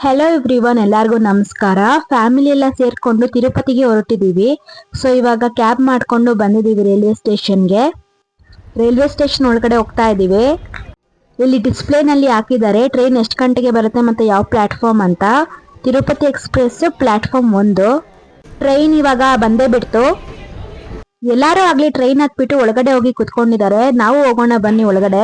Hello everyone, ಎಲ್ಲರಿಗೂ ನಮಸ್ಕಾರ. Family ಎಲ್ಲ ಸೇರ್ಕೊಂಡು ತಿರುಪತಿಗೆ ಹೊರಟಿದೀವಿ. ಸೊ ಇವಾಗ ಕ್ಯಾಬ್ ಮಾಡ್ಕೊಂಡು ಬಂದಿದ್ದೀವಿ ರೈಲ್ವೆ ಸ್ಟೇಷನ್ಗೆ. ರೈಲ್ವೆ ಸ್ಟೇಷನ್ ಒಳಗಡೆ ಹೋಗ್ತಾ ಇದ್ದೀವಿ. ಇಲ್ಲಿ ಡಿಸ್ಪ್ಲೇನಲ್ಲಿ ಹಾಕಿದ್ದಾರೆ ಟ್ರೈನ್ ಎಷ್ಟು ಗಂಟೆಗೆ ಬರುತ್ತೆ ಮತ್ತೆ ಯಾವ ಪ್ಲಾಟ್ಫಾರ್ಮ್ ಅಂತ. Tirupati express platform 1. ಟ್ರೈನ್ ಇವಾಗ ಬಂದೇ ಬಿಡ್ತು. ಎಲ್ಲರೂ ಆಗ್ಲಿ ಟ್ರೈನ್ ಹತ್ಬಿಟ್ಟು ಒಳಗಡೆ ಹೋಗಿ ಕುತ್ಕೊಂಡಿದ್ದಾರೆ. ನಾವು ಹೋಗೋಣ ಬನ್ನಿ ಒಳಗಡೆ.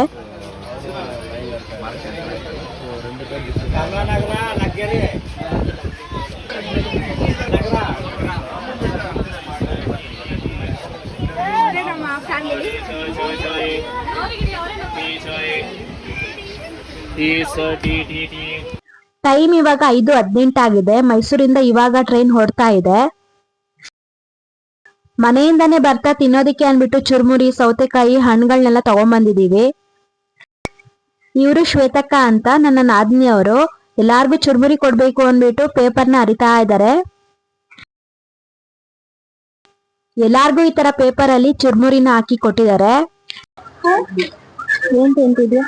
ಟೈಮ್ ಇವಾಗ 5:18 ಆಗಿದೆ. ಮೈಸೂರಿಂದ ಇವಾಗ ಟ್ರೈನ್ ಹೊರಡ್ತಾ ಇದೆ. ಮನೆಯಿಂದಾನೇ ಬರ್ತಾ ತಿನ್ನೋದಿಕ್ಕೆ ಅನ್ಬಿಟ್ಟು ಚುರುಮುರಿ, ಸೌತೆಕಾಯಿ, ಹಣ್ಣುಗಳನ್ನೆಲ್ಲ ತಗೊಂಡ್ಬಂದಿದೀವಿ. ಇವರು ಶ್ವೇತಕ್ಕ ಅಂತ ನನ್ನ ನಾದಿನಿ ಅವರು. ಎಲ್ಲಾರ್ಗು ಚುರುಮುರಿ ಕೊಡ್ಬೇಕು ಅಂದ್ಬಿಟ್ಟು ಪೇಪರ್ನ ಅರಿತಾ ಇದ್ದಾರೆ. ಎಲ್ಲಾರ್ಗು ಈ ತರ ಪೇಪರ್ ಅಲ್ಲಿ ಚುರುಮುರಿನ ಹಾಕಿ ಕೊಟ್ಟಿದ್ದಾರೆ. ಏನ್ ತಿಂತಿದ್ಯಾ?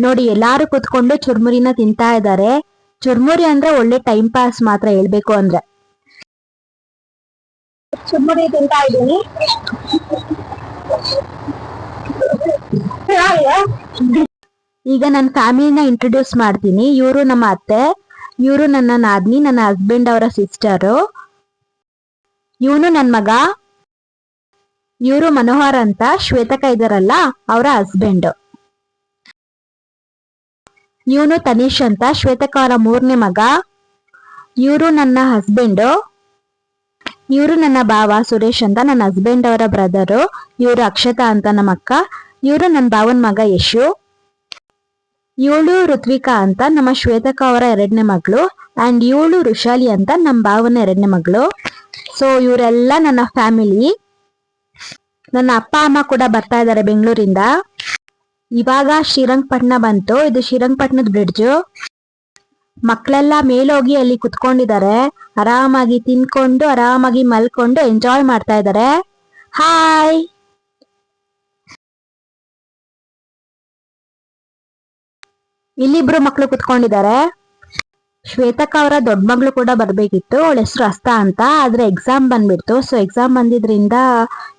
ನೋಡಿ, ಎಲ್ಲಾರು ಕುತ್ಕೊಂಡು ಚುರುಮುರಿನ ತಿಂತಾ ಇದ್ದಾರೆ. ಚುರುಮುರಿ ಅಂದ್ರೆ ಒಳ್ಳೆ ಟೈಮ್ ಪಾಸ್ ಮಾತ್ರ ಹೇಳ್ಬೇಕು ಅಂದ್ರೆ. ಚುರುಮುರಿ ತಿಂತಾ ಇದ್ದೀನಿ. ಈಗ ನನ್ನ ಫ್ಯಾಮಿಲಿನ ಇಂಟ್ರೊಡ್ಯೂಸ್ ಮಾಡ್ತೀನಿ. ಇವರು ನಮ್ಮ ಅತ್ತೆ, ಇವರು ನನ್ನ ನಾದ್ನಿ, ನನ್ನ ಹಸ್ಬೆಂಡ್ ಅವರ ಸಿಸ್ಟರು. ಇವನು ನನ್ನ ಮಗ. ಇವರು ಮನೋಹರ್ ಅಂತ ಶ್ವೇತಕ ಇದಾರಲ್ಲ ಅವರ ಹಸ್ಬೆಂಡ್. ಇವನು ತನೀಶ್ ಅಂತ ಶ್ವೇತಕ ಅವರ 3ನೇ ಮಗ. ಇವರು ನನ್ನ ಹಸ್ಬೆಂಡ್. ಇವರು ನನ್ನ ಭಾವ ಸುರೇಶ್ ಅಂತ ನನ್ನ ಹಸ್ಬೆಂಡ್ ಅವರ ಬ್ರದರು. ಇವರು ಅಕ್ಷತಾ ಅಂತ ನಮ್ಮ ಅಕ್ಕ. ಇವರು ನನ್ನ ಭಾವನ ಮಗ ಯಶು. ಇವಳು ಋತ್ವಿಕಾ ಅಂತ ನಮ್ಮ ಶ್ವೇತಕ ಅವರ 2ನೇ ಮಗಳು. ಅಂಡ್ ಇವಳು ಋಷಾಲಿ ಅಂತ ನಮ್ಮ ಭಾವನ 2ನೇ ಮಗಳು. ಸೊ ಇವರೆಲ್ಲ ನನ್ನ ಫ್ಯಾಮಿಲಿ. ನನ್ನ ಅಪ್ಪ ಅಮ್ಮ ಕೂಡ ಬರ್ತಾ ಇದ್ದಾರೆ ಬೆಂಗಳೂರಿಂದ. ಇವಾಗ ಶ್ರೀರಂಗಪಟ್ಟಣ ಬಂತು. ಇದು ಶ್ರೀರಂಗಪಟ್ಟಣದ ಬ್ರಿಡ್ಜ್. ಮಕ್ಕಳೆಲ್ಲ ಮೇಲೋಗಿ ಅಲ್ಲಿ ಕುತ್ಕೊಂಡಿದ್ದಾರೆ. ಆರಾಮಾಗಿ ತಿನ್ಕೊಂಡು ಆರಾಮಾಗಿ ಮಲ್ಕೊಂಡು ಎಂಜಾಯ್ ಮಾಡ್ತಾ ಇದ್ದಾರೆ. ಹಾಯ್. ಇಲ್ಲಿಬ್ರು ಮಕ್ಳು ಕುತ್ಕೊಂಡಿದ್ದಾರೆ. ಶ್ವೇತಕ್ಕ ಅವರ ದೊಡ್ಡ ಮಗಳು ಕೂಡ ಬರ್ಬೇಕಿತ್ತು. ಅವಳ ಹೆಸರು ಹಸ್ತಾ ಅಂತ. ಆದ್ರೆ ಎಕ್ಸಾಮ್ ಬಂದ್ಬಿಡ್ತು. ಸೊ ಎಕ್ಸಾಮ್ ಬಂದಿದ್ರಿಂದ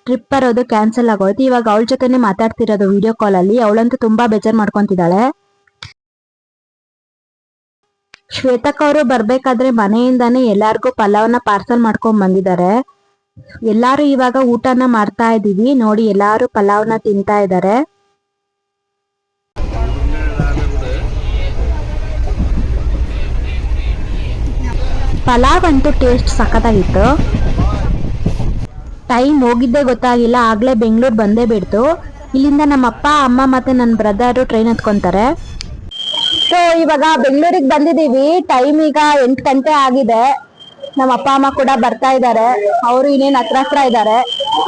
ಟ್ರಿಪ್ ಬರೋದು ಕ್ಯಾನ್ಸಲ್ ಆಗೋಯ್ತು. ಇವಾಗ ಅವಳ ಜೊತೆನೆ ಮಾತಾಡ್ತಿರೋದು ವಿಡಿಯೋ ಕಾಲ್ ಅಲ್ಲಿ. ಅವಳಂತೂ ತುಂಬಾ ಬೇಜಾರ್ ಮಾಡ್ಕೊಂತಿದ್ದಾಳೆ. ಶ್ವೇತಕ್ಕ ಅವರು ಬರ್ಬೇಕಾದ್ರೆ ಮನೆಯಿಂದಾನೇ ಎಲ್ಲಾರ್ಗು ಪಲಾವ್ನ ಪಾರ್ಸಲ್ ಮಾಡ್ಕೊಂಡ್ ಬಂದಿದ್ದಾರೆ. ಎಲ್ಲಾರು ಇವಾಗ ಊಟನ ಮಾಡ್ತಾ ಇದೀವಿ. ನೋಡಿ, ಎಲ್ಲಾರು ಪಲಾವ್ನ ತಿಂತಾ ಇದ್ದಾರೆ. ಪಲಾವ್ ಅಂತೂ ಟೇಸ್ಟ್ ಸಖತ್ತಾಗಿತ್ತು. ಟೈಮ್ ಹೋಗಿದ್ದೇ ಗೊತ್ತಾಗಿಲ್ಲ. ಆಗ್ಲೇ ಬೆಂಗಳೂರು ಬಂದೇ ಬಿಡ್ತು. ಇಲ್ಲಿಂದ ನಮ್ಮ ಅಪ್ಪ ಅಮ್ಮ ಮತ್ತೆ ನನ್ನ ಬ್ರದರ್ ಟ್ರೈನ್ ಹತ್ಕೊಂತಾರೆ. ಸೊ ಇವಾಗ ಬೆಂಗಳೂರಿಗೆ ಬಂದಿದೀವಿ. ಟೈಮ್ ಈಗ 8 ಗಂಟೆ ಆಗಿದೆ. ನಮ್ಮ ಅಪ್ಪ ಅಮ್ಮ ಕೂಡ ಬರ್ತಾ ಇದ್ದಾರೆ. ಅವರು ಇನ್ನೇನು ಹತ್ರ ಇದ್ದಾರೆ.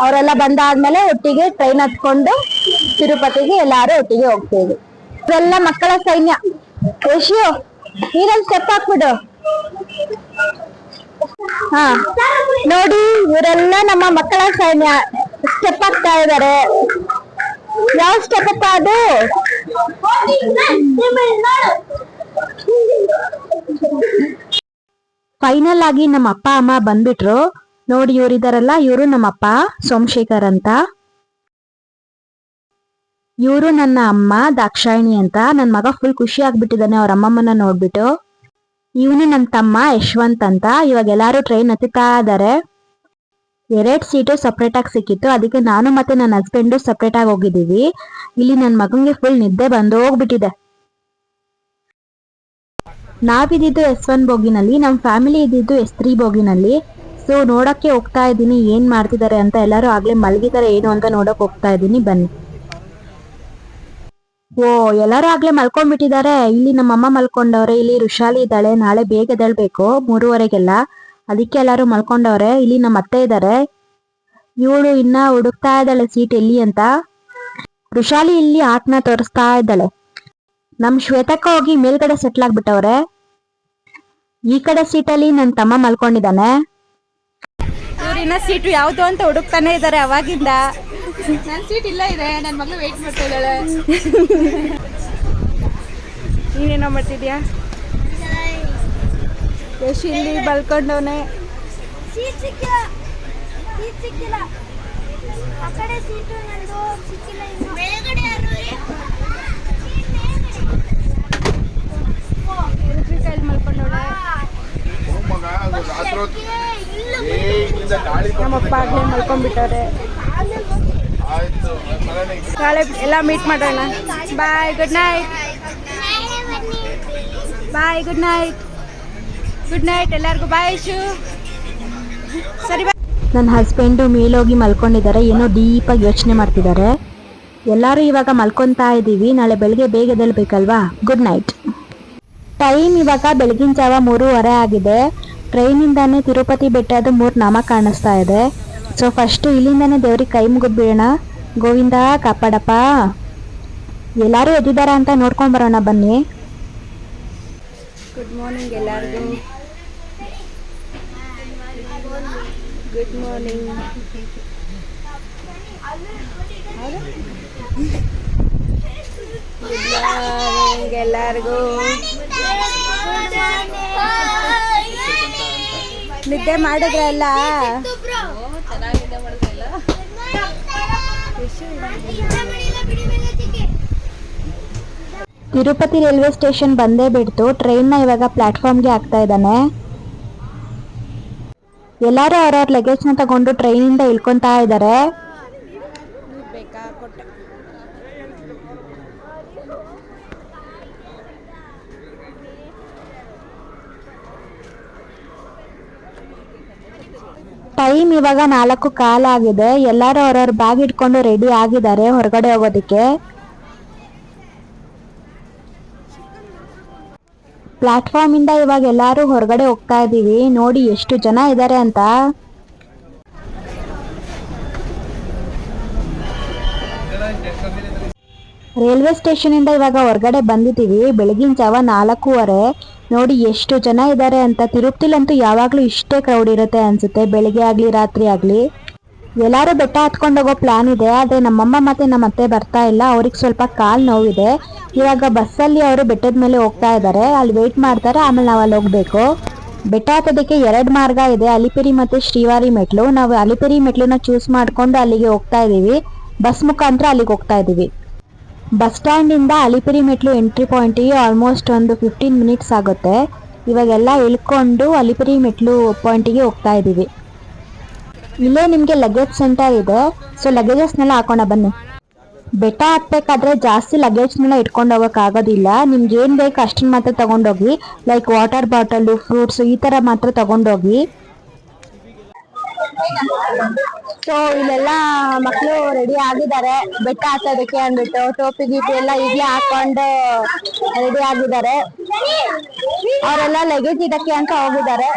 ಅವರೆಲ್ಲ ಬಂದಾದ್ಮೇಲೆ ಒಟ್ಟಿಗೆ ಟ್ರೈನ್ ಹತ್ಕೊಂಡು ತಿರುಪತಿಗೆ ಎಲ್ಲಾರು ಒಟ್ಟಿಗೆ ಹೋಗ್ತೀವಿ. ಇದೆಲ್ಲ ಮಕ್ಕಳ ಸೈನ್ಯ. ಯಶು, ನೀನೊಂದು ಸ್ಟೆಪ್ ಹಾಕ್ಬಿಡು. ಹಾ, ನೋಡಿ, ಇವರೆಲ್ಲ ನಮ್ಮ ಮಕ್ಕಳ ಸೈನ್ಯ. ಸ್ಟೆಪ್ ಹಾಕ್ತಾ ಇದ್ದಾರೆ. ಯಾವ ಸ್ಟೆಪ್ ಅಪ್ಪ ಅದು? ಫೈನಲ್ ಆಗಿ ನಮ್ಮ ಅಪ್ಪ ಅಮ್ಮ ಬಂದ್ಬಿಟ್ರು. ನೋಡಿ, ಇವರಿದಾರಲ್ಲ, ಇವರು ನಮ್ಮ ಅಪ್ಪ ಸೋಮಶೇಖರ್ ಅಂತ. ಇವರು ನನ್ನ ಅಮ್ಮ ದಾಕ್ಷಾಯಿಣಿ ಅಂತ. ನನ್ನ ಮಗ ಫುಲ್ ಖುಷಿ ಆಗ್ಬಿಟ್ಟಿದ್ದಾನೆ ಅವ್ರ ಅಮ್ಮಮ್ಮನ ನೋಡ್ಬಿಟ್ಟು. ಇವನು ನನ್ನ ತಮ್ಮ ಯಶವಂತ್ ಅಂತ. ಇವಾಗ ಎಲ್ಲಾರು ಟ್ರೈನ್ ಹತ್ತುತ್ತಾ ಇದ್ದಾರೆ. 2 ಸೀಟು ಸಪ್ರೇಟ್ ಆಗಿ ಸಿಕ್ಕಿತ್ತು. ಅದಕ್ಕೆ ನಾನು ಮತ್ತೆ ನನ್ನ ಹಸ್ಬೆಂಡು ಸಪ್ರೇಟ್ ಆಗಿ ಹೋಗಿದ್ದೀವಿ. ಇಲ್ಲಿ ನನ್ನ ಮಗಂಗೆ ಫುಲ್ ನಿದ್ದೆ ಬಂದು ಹೋಗ್ಬಿಟ್ಟಿದೆ. ನಾವಿದ್ದು S1 ಬೋಗಿನಲ್ಲಿ, ನಮ್ಮ ಫ್ಯಾಮಿಲಿ ಇದ್ದಿದ್ದು S3 ಬೋಗಿನಲ್ಲಿ. ಸೊ ನೋಡಕ್ಕೆ ಹೋಗ್ತಾ ಇದ್ದೀನಿ ಏನ್ ಮಾಡ್ತಿದ್ದಾರೆ ಅಂತ. ಎಲ್ಲರೂ ಆಗ್ಲೇ ಮಲಗಿದ್ದಾರೆ ಏನು ಅಂತ ನೋಡಕ್ ಹೋಗ್ತಾ ಇದ್ದೀನಿ. ಬನ್ನಿ. ಓ, ಎಲ್ಲರೂ ಆಗ್ಲೇ ಮಲ್ಕೊಂಡ್ಬಿಟ್ಟಿದ್ದಾರೆ. ಇಲ್ಲಿ ನಮ್ಮಮ್ಮ ಮಲ್ಕೊಂಡವ್ರೆ. ಇಲ್ಲಿ ಋಷಾಲಿ ಇದ್ದಾಳೆ. ನಾಳೆ ಬೇಗ ಎದ್ದೇಳ್ಬೇಕು 3:15ಗೆಲ್ಲ. ಅದಕ್ಕೆ ಎಲ್ಲಾರು ಮಲ್ಕೊಂಡವ್ರೆ. ಇಲ್ಲಿ ನಮ್ಮ ಅತ್ತೆ ಇದ್ದಾರೆ. ಇವಳು ಇನ್ನ ಹುಡುಕ್ತಾ ಇದ್ದಾಳೆ ಸೀಟ್ ಎಲ್ಲಿ ಅಂತ. ಋಷಾಲಿ ಇಲ್ಲಿ ಆಟನ ತೋರಿಸ್ತಾ ಇದ್ದಾಳೆ. ನಮ್ ಶ್ವೇತಕ್ಕ ಹೋಗಿ ಮೇಲ್ಗಡೆ ಸೆಟ್ಲ್ ಆಗ್ಬಿಟ್ಟವ್ರೆ. ಈ ಕಡೆ ಸೀಟಲ್ಲಿ ನನ್ನ ತಮ್ಮ ಮಲ್ಕೊಂಡಿದ್ದಾನೆ. ಇವ್ರಿನ ಸೀಟು ಯಾವ್ದು ಅಂತ ಹುಡುಕ್ತಾನೆ ಇದ್ದಾರೆ ಅವಾಗಿಂದ. ನನ್ನ ಸೀಟ್ ಇಲ್ಲ ಇದೆ, ನನ್ನ ಮಗಳು ವೇಟ್ ಮಾಡ್ತಾ ಇದ್ದಾಳೆ. ನೀನೇನೋ ಮಾಡ್ತಿದ್ಯಾ? ಯಶ್ ಇಲ್ಲಿ ಬಲ್ಕೊಂಡವನೆ. ಸೀಟ್ ಸಿಕ್ಕಿಲ್ಲ, ಸೀಟ್ ಸಿಕ್ಕಿಲ್ಲ. ಆ ಕಡೆ ಸೀಟು ನಂದು ಸಿಕ್ಕಿಲ್ಲ. ಇನ್ನು ಮೇಲ್ಗಡೆ ಯಾರು ಕೈಲಿ ಮಲ್ಕೊಂಡವಳೆ. ನಮ್ಮಪ್ಪ ಆಗ್ಲೇ ಮಲ್ಕೊಂಡ್ಬಿಟ್ಟವ್ರೆ. ನಾಳೆ ಎಲ್ಲ ಮೀಟ್ ಮಾಡೋಣ. ಬಾಯ್, ಗುಡ್ ನೈಟ್. ಬಾಯ್, ಗುಡ್ ನೈಟ್. ಗುಡ್ ನೈಟ್ ಎಲ್ಲರಿಗೂ. ಬಾಯ್ ಯಶು. ಸರಿ ಬಾಯ್. ನನ್ನ ಹಸ್ಬೆಂಡು ಮೇಲೋಗಿ ಮಲ್ಕೊಂಡಿದ್ದಾರೆ, ಏನೋ ಡೀಪಾಗಿ ಯೋಚನೆ ಮಾಡ್ತಿದ್ದಾರೆ. ಎಲ್ಲರೂ ಇವಾಗ ಮಲ್ಕೊತಾ ಇದ್ದೀವಿ, ನಾಳೆ ಬೆಳಗ್ಗೆ ಬೇಗ ಎದ್ದೇಳ್ಬೇಕಲ್ವಾ. Good night. ಟೈಮ್ ಇವಾಗ ಬೆಳಗಿನ ಜಾವ 3:30 ಆಗಿದೆ. ಟ್ರೈನಿಂದಾನೇ ತಿರುಪತಿ ಬೆಟ್ಟದ 3 ನಾಮ ಕಾಣಿಸ್ತಾ ಇದೆ. ಸೊ ಫಸ್ಟು ಇಲ್ಲಿಂದಾನೇ ದೇವ್ರಿಗೆ ಕೈ ಮುಗಿದ್ಬಿಡೋಣ. ಗೋವಿಂದ ಕಾಪಾಡಪ್ಪ. ಎಲ್ಲರೂ ಎದ್ದಿದ್ದಾರಾ ಅಂತ ನೋಡ್ಕೊಂಡ್ ಬರೋಣ ಬನ್ನಿ. ಗುಡ್ ಮಾರ್ನಿಂಗ್ ಎಲ್ಲರಿಗೂ. Good morning. ಗುಡ್ ಮಾರ್ನಿಂಗ್ ಎಲ್ಲರಿಗೂ. ನಿದ್ದೆ ಮಾಡಿದ್ರಲ್ಲ? ತಿರುಪತಿ ರೈಲ್ವೆ ಸ್ಟೇಷನ್ ಬಂದೇ ಬಿಡ್ತು. ಟ್ರೈನ್ನ ಇವಾಗ ಪ್ಲಾಟ್ಫಾರ್ಮ್ಗೆ ಆಗ್ತಾ ಇದ್ದಾನೆ. ಎಲ್ಲರೂ ಅವ್ರವ್ರ ಲಗೇಜ್ನ ತಗೊಂಡು ಟ್ರೈನಿಂದ ಇಳ್ಕೊಂತಾ ಇದ್ದಾರೆ. ಟೈಮ್ ಇವಾಗ 4:15 ಆಗಿದೆ. ಎಲ್ಲರೂ ಅವ್ರವ್ರ ಬ್ಯಾಗ್ ಇಟ್ಕೊಂಡು ರೆಡಿ ಆಗಿದ್ದಾರೆ ಹೊರಗಡೆ ಹೋಗೋದಕ್ಕೆ. ಪ್ಲಾಟ್ಫಾರ್ಮ್ ಇಂದ ಇವಾಗ ಎಲ್ಲರೂ ಹೊರಗಡೆ ಹೋಗ್ತಾ ಇದೀವಿ. ನೋಡಿ ಎಷ್ಟು ಜನ ಇದ್ದಾರೆ ಅಂತ. ರೈಲ್ವೆ ಸ್ಟೇಷನ್ ಇಂದ ಇವಾಗ ಹೊರಗಡೆ ಬಂದಿದ್ದೀವಿ. ಬೆಳಗಿನ ಜಾವ 4:15. ನೋಡಿ ಎಷ್ಟು ಜನ ಇದ್ದಾರೆ ಅಂತ. ತಿರುಪತಿಲಂತೂ ಯಾವಾಗ್ಲೂ ಇಷ್ಟೇ ಕ್ರೌಡ್ ಇರುತ್ತೆ ಅನ್ಸುತ್ತೆ, ಬೆಳಿಗ್ಗೆ ಆಗ್ಲಿ ರಾತ್ರಿ ಆಗ್ಲಿ. ಎಲ್ಲಾರು ಬೆಟ್ಟ ಹತ್ಕೊಂಡು ಹೋಗೋ ಪ್ಲಾನ್ ಇದೆ, ಆದ್ರೆ ನಮ್ಮಮ್ಮ ಮತ್ತೆ ನಮ್ಮ ಅತ್ತೆ ಬರ್ತಾ ಇಲ್ಲ. ಅವ್ರಿಗೆ ಸ್ವಲ್ಪ ಕಾಲ್ ನೋವಿದೆ. ಇವಾಗ ಬಸ್ಸಲ್ಲಿ ಅವರು ಬೆಟ್ಟದ ಮೇಲೆ ಹೋಗ್ತಾ ಇದ್ದಾರೆ. ಅಲ್ಲಿ ವೇಟ್ ಮಾಡ್ತಾರೆ, ಆಮೇಲೆ ನಾವು ಅಲ್ಲಿ ಹೋಗ್ಬೇಕು. ಬೆಟ್ಟ ಹತ್ತೋದಕ್ಕೆ 2 ಮಾರ್ಗ ಇದೆ, ಅಲಿಪಿರಿ ಮತ್ತೆ ಶ್ರೀವಾರಿ ಮೆಟ್ಲು. ನಾವು ಅಲಿಪಿರಿ ಮೆಟ್ಲನ್ನ ಚೂಸ್ ಮಾಡ್ಕೊಂಡು ಅಲ್ಲಿಗೆ ಹೋಗ್ತಾ ಇದೀವಿ. ಬಸ್ ಮುಖಾಂತರ ಅಲ್ಲಿಗೆ ಹೋಗ್ತಾ ಇದೀವಿ. ಬಸ್ ಸ್ಟ್ಯಾಂಡ್ ಇಂದ ಅಲಿಪಿರಿ ಮೆಟ್ಲು ಎಂಟ್ರಿ ಪಾಯಿಂಟಿಗೆ ಆಲ್ಮೋಸ್ಟ್ ಒಂದು 15 ಮಿನಿಟ್ಸ್ ಆಗುತ್ತೆ. ಇವಾಗೆಲ್ಲ ಇಳ್ಕೊಂಡು ಅಲಿಪಿರಿ ಮೆಟ್ಲು ಪಾಯಿಂಟಿಗೆ ಹೋಗ್ತಾ ಇದೀವಿ. ಇಲ್ಲೇ ನಿಮ್ಗೆ ಲಗೇಜ್ ಸೆಂಟರ್ ಇದೆ, ಸೊ ಲಗೇಜಸ್ನೆಲ್ಲ ಹಾಕೋಣ ಬನ್ನಿ. ಬೆಟ್ಟ ಹತ್ಬೇಕಾದ್ರೆ ಜಾಸ್ತಿ ಲಗೇಜ್ನೆಲ್ಲ ಇಟ್ಕೊಂಡು ಹೋಗಕ್ ಆಗೋದಿಲ್ಲ. ನಿಮ್ಗೆ ಏನ್ ಬೇಕು ಅಷ್ಟನ್ನ ಮಾತ್ರ ತಗೊಂಡೋಗಿ. ಲೈಕ್ ವಾಟರ್ ಬಾಟಲ್, ಫ್ರೂಟ್ಸ್ ಈ ತರ ಮಾತ್ರ ತಗೊಂಡೋಗಿ. ಸೊ ಇಲ್ಲೆಲ್ಲ ಮಕ್ಕಳು ರೆಡಿ ಆಗಿದ್ದಾರೆ ಬೆಟ್ಟ ಹತ್ತೋದಕ್ಕೆ ಅಂದ್ಬಿಟ್ಟು. ಟೋಪಿ ಗೀಪಿ ಎಲ್ಲ ಈಗಲೇ ಹಾಕೊಂಡು ರೆಡಿ ಆಗಿದ್ದಾರೆ. ಅವರೆಲ್ಲ ಲಗೇಜ್ ಇದಕ್ಕೆ ಅಂತ ಹೋಗಿದ್ದಾರೆ.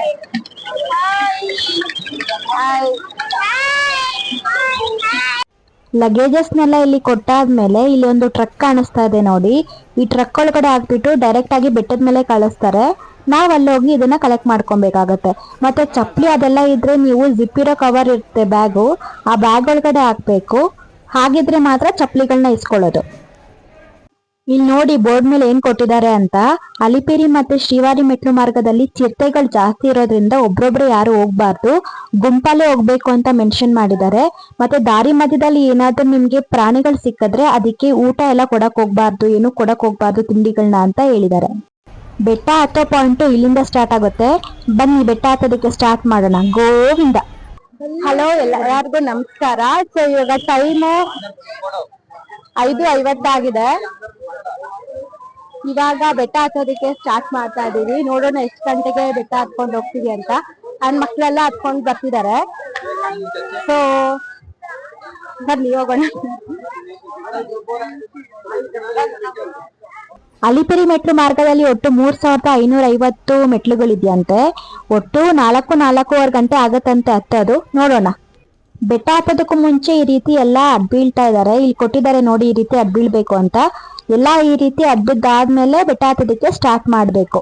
ಲಗೇಜಸ್ನೆಲ್ಲ ಇಲ್ಲಿ ಕೊಟ್ಟಾದ್ಮೇಲೆ ಇಲ್ಲಿ ಒಂದು ಟ್ರಕ್ ಕಾಣಿಸ್ತಾ ಇದೆ ನೋಡಿ. ಈ ಟ್ರಕ್ ಒಳಗಡೆ ಹಾಕ್ಬಿಟ್ಟು ಡೈರೆಕ್ಟ್ ಆಗಿ ಬೆಟ್ಟದ ಮೇಲೆ ಕಳಿಸ್ತಾರೆ. ನಾವ್ ಅಲ್ಲಿ ಹೋಗಿ ಇದನ್ನ ಕಲೆಕ್ಟ್ ಮಾಡ್ಕೊಬೇಕಾಗತ್ತೆ. ಮತ್ತೆ ಚಪ್ಪಲಿ ಅದೆಲ್ಲ ಇದ್ರೆ ನೀವು ಜಿಪ್ ಇರೋ ಕವರ್ ಇರುತ್ತೆ ಬ್ಯಾಗು, ಆ ಬ್ಯಾಗ್ ಒಳಗಡೆ ಹಾಕ್ಬೇಕು. ಹಾಗಿದ್ರೆ ಮಾತ್ರ ಚಪ್ಪಲಿಗಳನ್ನ ಇಸ್ಕೊಳ್ಳೋದು. ಇಲ್ಲಿ ನೋಡಿ ಬೋರ್ಡ್ ಮೇಲೆ ಏನ್ ಕೊಟ್ಟಿದ್ದಾರೆ ಅಂತ. ಅಲಿಪಿರಿ ಮತ್ತೆ ಶ್ರೀವಾರಿ ಮೆಟ್ಲು ಮಾರ್ಗದಲ್ಲಿ ಚಿರತೆಗಳು ಜಾಸ್ತಿ ಇರೋದ್ರಿಂದ ಒಬ್ರೊಬ್ರು ಯಾರು ಹೋಗ್ಬಾರ್ದು, ಗುಂಪಲ್ಲೇ ಹೋಗ್ಬೇಕು ಅಂತ ಮೆನ್ಷನ್ ಮಾಡಿದ್ದಾರೆ. ಮತ್ತೆ ದಾರಿ ಮಧ್ಯದಲ್ಲಿ ಏನಾದ್ರೂ ನಿಮ್ಗೆ ಪ್ರಾಣಿಗಳು ಸಿಕ್ಕಿದ್ರೆ ಅದಕ್ಕೆ ಊಟ ಎಲ್ಲ ಕೊಡಕ್ ಹೋಗ್ಬಾರ್ದು, ಏನು ಕೊಡಕ್ ಹೋಗ್ಬಾರ್ದು ತಿಂಡಿಗಳನ್ನ ಅಂತ ಹೇಳಿದ್ದಾರೆ. ಬೆಟ್ಟ ಹತ್ತೋ ಪಾಯಿಂಟ್ ಇಲ್ಲಿಂದ ಸ್ಟಾರ್ಟ್ ಆಗುತ್ತೆ. ಬನ್ನಿ ಬೆಟ್ಟ ಹತ್ತೋದಕ್ಕೆ ಸ್ಟಾರ್ಟ್ ಮಾಡೋಣ. ಗೋವಿಂದ. ಹಲೋ ಎಲ್ಲರಿಗೂ ನಮಸ್ಕಾರ. ಸೊ ಇವಾಗ ಟೈಮು 5:50 ಆಗಿದೆ. ಇವಾಗ ಬೆಟ್ಟ ಹತ್ತೋದಕ್ಕೆ ಸ್ಟಾರ್ಟ್ ಮಾಡ್ತಾ ಇದೀವಿ. ನೋಡೋಣ ಎಷ್ಟು ಗಂಟೆಗೆ ಬೆಟ್ಟ ಹತ್ಕೊಂಡು ಹೋಗ್ತೀವಿ ಅಂತ. ನನ್ ಮಕ್ಳೆಲ್ಲ ಹತ್ಕೊಂಡು ಬರ್ತಿದ್ದಾರೆ. ಸೊ ಬನ್ನಿ ಹೋಗೋಣ. ಅಲಿಪಿರಿ ಮೆಟ್ಲು ಮಾರ್ಗದಲ್ಲಿ ಒಟ್ಟು 3550 ಮೆಟ್ಲುಗಳಿದೆಯಂತೆ. ಒಟ್ಟು 4 ಗಂಟೆ ಆಗತ್ತಂತೆ ಹತ್ತೋದು. ನೋಡೋಣ. ಬೆಟ್ಟ ಹತ್ತೋದಕ್ಕೂ ಮುಂಚೆ ಈ ರೀತಿ ಎಲ್ಲಾ ಅಡ್ಬೀಳ್ತಾ ಇದಾರೆ. ಇಲ್ಲಿ ಕೊಟ್ಟಿದ್ದಾರೆ ನೋಡಿ, ಈ ರೀತಿ ಅಡ್ಬೀಳ್ಬೇಕು ಅಂತ. ಎಲ್ಲಾ ಈ ರೀತಿ ಅಡ್ಬಿದ್ದಾದ್ಮೇಲೆ ಬೆಟ್ಟ ಹತ್ತೋದಕ್ಕೆ ಸ್ಟಾರ್ಟ್ ಮಾಡ್ಬೇಕು.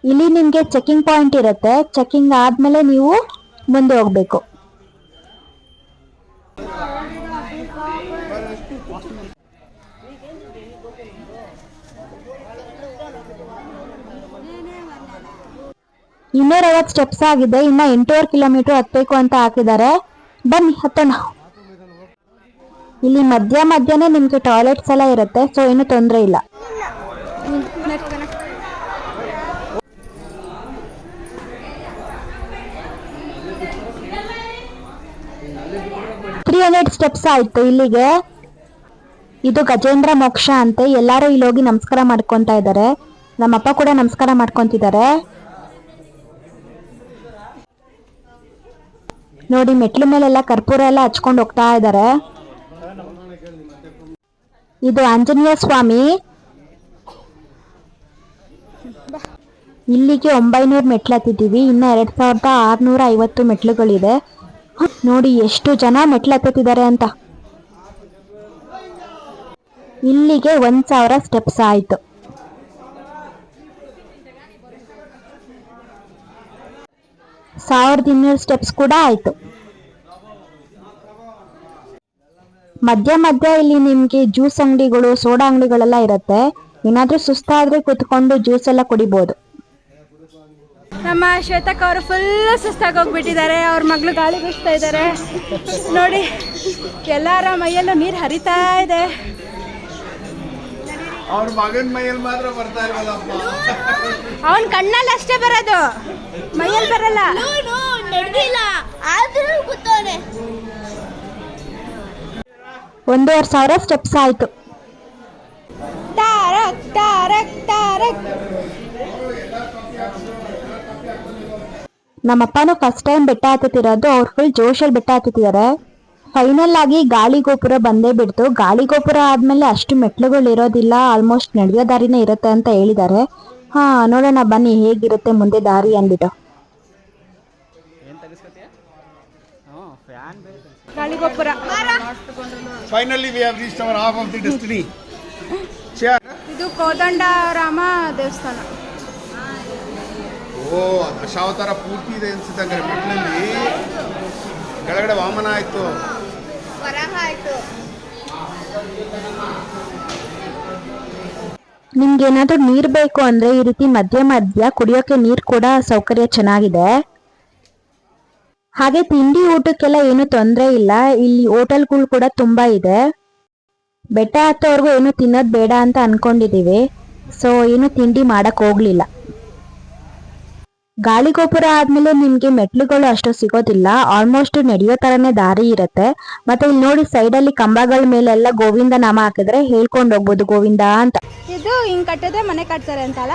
ಇಲ್ಲಿ ನಿಮ್ಗೆ ಚೆಕಿಂಗ್ ಪಾಯಿಂಟ್ ಇರುತ್ತೆ. ಚೆಕಿಂಗ್ ಆದ್ಮೇಲೆ ನೀವು ಮುಂದೆ ಹೋಗ್ಬೇಕು. ಇನ್ನೂರ 50 ಸ್ಟೆಪ್ಸ್ ಆಗಿದೆ. ಇನ್ನ 8.5 ಕಿಲೋಮೀಟರ್ ಹತ್ಬೇಕು ಅಂತ ಹಾಕಿದ್ದಾರೆ. ಬನ್ನಿ ಹತ್ತೋಣ. ಇಲ್ಲಿ ಮಧ್ಯನೇ ನಿಮ್ಗೆ ಟಾಯ್ಲೆಟ್ಸ್ ಎಲ್ಲ ಇರುತ್ತೆ, ಸೊ ಏನು ತೊಂದರೆ ಇಲ್ಲ. 300 ಸ್ಟೆಪ್ಸ್ ಆಯ್ತು ಇಲ್ಲಿಗೆ. ಇದು ಗಜೇಂದ್ರ ಮೋಕ್ಷ ಅಂತೆ. ಎಲ್ಲಾರು ಇಲ್ಲಿ ಹೋಗಿ ನಮಸ್ಕಾರ ಮಾಡ್ಕೊಂತ ಇದ್ದಾರೆ. ನಮ್ಮಪ್ಪ ಕೂಡ ನಮಸ್ಕಾರ ಮಾಡ್ಕೊಂತಿದ್ದಾರೆ. ನೋಡಿ, ಮೆಟ್ಲು ಮೇಲೆಲ್ಲ ಕರ್ಪೂರ ಎಲ್ಲ ಹಚ್ಕೊಂಡು ಹೋಗ್ತಾ ಇದ್ದಾರೆ. ಇದು ಆಂಜನೇಯ ಸ್ವಾಮಿ. ಇಲ್ಲಿಗೆ 900 ಮೆಟ್ಲು ಹತ್ತಿದ್ದೀವಿ. ಇನ್ನ 2650 ಮೆಟ್ಲುಗಳಿದೆ. ನೋಡಿ ಎಷ್ಟು ಜನ ಮೆಟ್ಲು ಹತ್ತುತ್ತಿದ್ದಾರೆ ಅಂತ. ಇಲ್ಲಿಗೆ 1000 ಸ್ಟೆಪ್ಸ್ ಆಯ್ತು. 1200 ಸ್ಟೆಪ್ಸ್ ಕೂಡ ಆಯ್ತು. ಮಧ್ಯ ಇಲ್ಲಿ ನಿಮ್ಗೆ ಜ್ಯೂಸ್ ಅಂಗಡಿಗಳು, ಸೋಡಾ ಅಂಗಡಿಗಳೆಲ್ಲ ಇರುತ್ತೆ. ಏನಾದ್ರೂ ಸುಸ್ತಾದ್ರೆ ಕುತ್ಕೊಂಡು ಜ್ಯೂಸ್ ಎಲ್ಲ ಕುಡಿಬಹುದು. ನಮ್ಮ ಶ್ವೇತಕ್ಕ ಅವರು ಫುಲ್ ಸುಸ್ತಾಗಿ ಹೋಗ್ಬಿಟ್ಟಿದ್ದಾರೆ. ಅವ್ರ ಮಗಳು ಗಾಳಿ ಬೀಸ್ತಾ ಇದ್ದಾರೆ. ನೋಡಿ, ಎಲ್ಲರ ಮೈಯಲ್ಲೂ ನೀರು ಹರಿತಾ ಇದೆ. ಅವ್ರ ಮಗನ ಮೈಯಲ್ಲಿ ಮಾತ್ರ ಬರ್ತಾ ಇಲ್ವಲ್ಲಪ್ಪ. ಅವನ್ ಕಣ್ಣಲ್ಲಿ ಅಷ್ಟೇ ಬರೋದು, ಮೈಯಲ್ಲಿ ಬರಲ್ಲ. ನಡೆದಿಲ್ಲ ಆದ್ರೂ ಕೂತವನೆ. 1500 ಸ್ಟೆಪ್ಸ್ ಆಯ್ತು. ತಾರಕ್ ತಾರಕ್ ತಾರಕ್. ನಮ್ಮಪ್ಪನೂ ಫಸ್ಟ್ ಟೈಮ್ ಬೆಟ್ಟ ಹತ್ತುತ್ತಿರೋದು. ಅವ್ರು ಫುಲ್ ಜೋಶಲ್ಲಿ ಬೆಟ್ಟ ಹತ್ತುತ್ತಿದ್ದಾರೆ. ಫೈನಲ್ ಆಗಿ ಗಾಳಿ ಗೋಪುರ ಬಂದೇ ಬಿಡ್ತು. ಗಾಳಿ ಗೋಪುರ ಆದ್ಮೇಲೆ ಅಷ್ಟು ಮೆಟ್ಲುಗಳು ಇರೋದಿಲ್ಲ, ಆಲ್ಮೋಸ್ಟ್ ನಡೆಯೋ ದಾರಿನೇ ಇರುತ್ತೆ ಅಂತ ಹೇಳಿದ್ದಾರೆ. ಹಾ, ನೋಡೋಣ ಬನ್ನಿ ಹೇಗಿರುತ್ತೆ ಮುಂದೆ ದಾರಿ ಅಂದ್ಬಿಟ್ಟು. ಗಾಳಿ ಗೋಪುರ. Finally we have reached our half of the destiny. ಇದು ಕೋದಂಡ ರಾಮ ದೇವಸ್ಥಾನ. ಓ, ದಶಾವತಾರ ಪೂರ್ತಿ ಇದೆ ಅನ್ಸುತ್ತೆ. ಮೆಟ್ಲಲ್ಲಿ ಕೆಳಗಡೆ ವಾಮನ ಆಯ್ತು, ವರಹ ಆಯ್ತು. ನಿಮ್ಗೆ ಏನಾದ್ರೂ ನೀರ್ ಬೇಕು ಅಂದ್ರೆ ಈ ರೀತಿ ಮಧ್ಯ ಕುಡಿಯೋಕೆ ನೀರ್ ಕೂಡ ಸೌಕರ್ಯ ಚೆನ್ನಾಗಿದೆ. ಹಾಗೆ ತಿಂಡಿ ಊಟಕ್ಕೆಲ್ಲ ಏನು ತೊಂದರೆ ಇಲ್ಲ. ಇಲ್ಲಿ ಹೋಟೆಲ್ಗಳು ಕೂಡ ತುಂಬಾ ಇದೆ. ಬೆಟ್ಟ ಹತ್ತೋರ್ಗು ಏನು ತಿನ್ನೋದ್ ಬೇಡ ಅಂತ ಅನ್ಕೊಂಡಿದೀವಿ, ಸೊ ಏನು ತಿಂಡಿ ಮಾಡಕ್ ಹೋಗ್ಲಿಲ್ಲ. ಗಾಳಿ ಗೋಪುರ ಆದ್ಮೇಲೆ ನಿಮ್ಗೆ ಮೆಟ್ಲುಗಳು ಅಷ್ಟು ಸಿಗೋದಿಲ್ಲ, ಆಲ್ಮೋಸ್ಟ್ ನಡೆಯೋ ತರನೇ ದಾರಿ ಇರುತ್ತೆ. ಮತ್ತೆ ಇಲ್ಲಿ ನೋಡಿ, ಸೈಡ್ ಅಲ್ಲಿ ಕಂಬಗಳ ಮೇಲೆಲ್ಲ ಗೋವಿಂದ ನಾಮ ಹಾಕಿದ್ರೆ ಹೇಳ್ಕೊಂಡು ಹೋಗ್ಬೋದು ಗೋವಿಂದ ಅಂತ. ಇದು ಹಿಂಗ್ ಕಟ್ಟಿದ್ರೆ ಮನೆ ಕಟ್ತಾರೆ ಅಂತಲ್ಲ.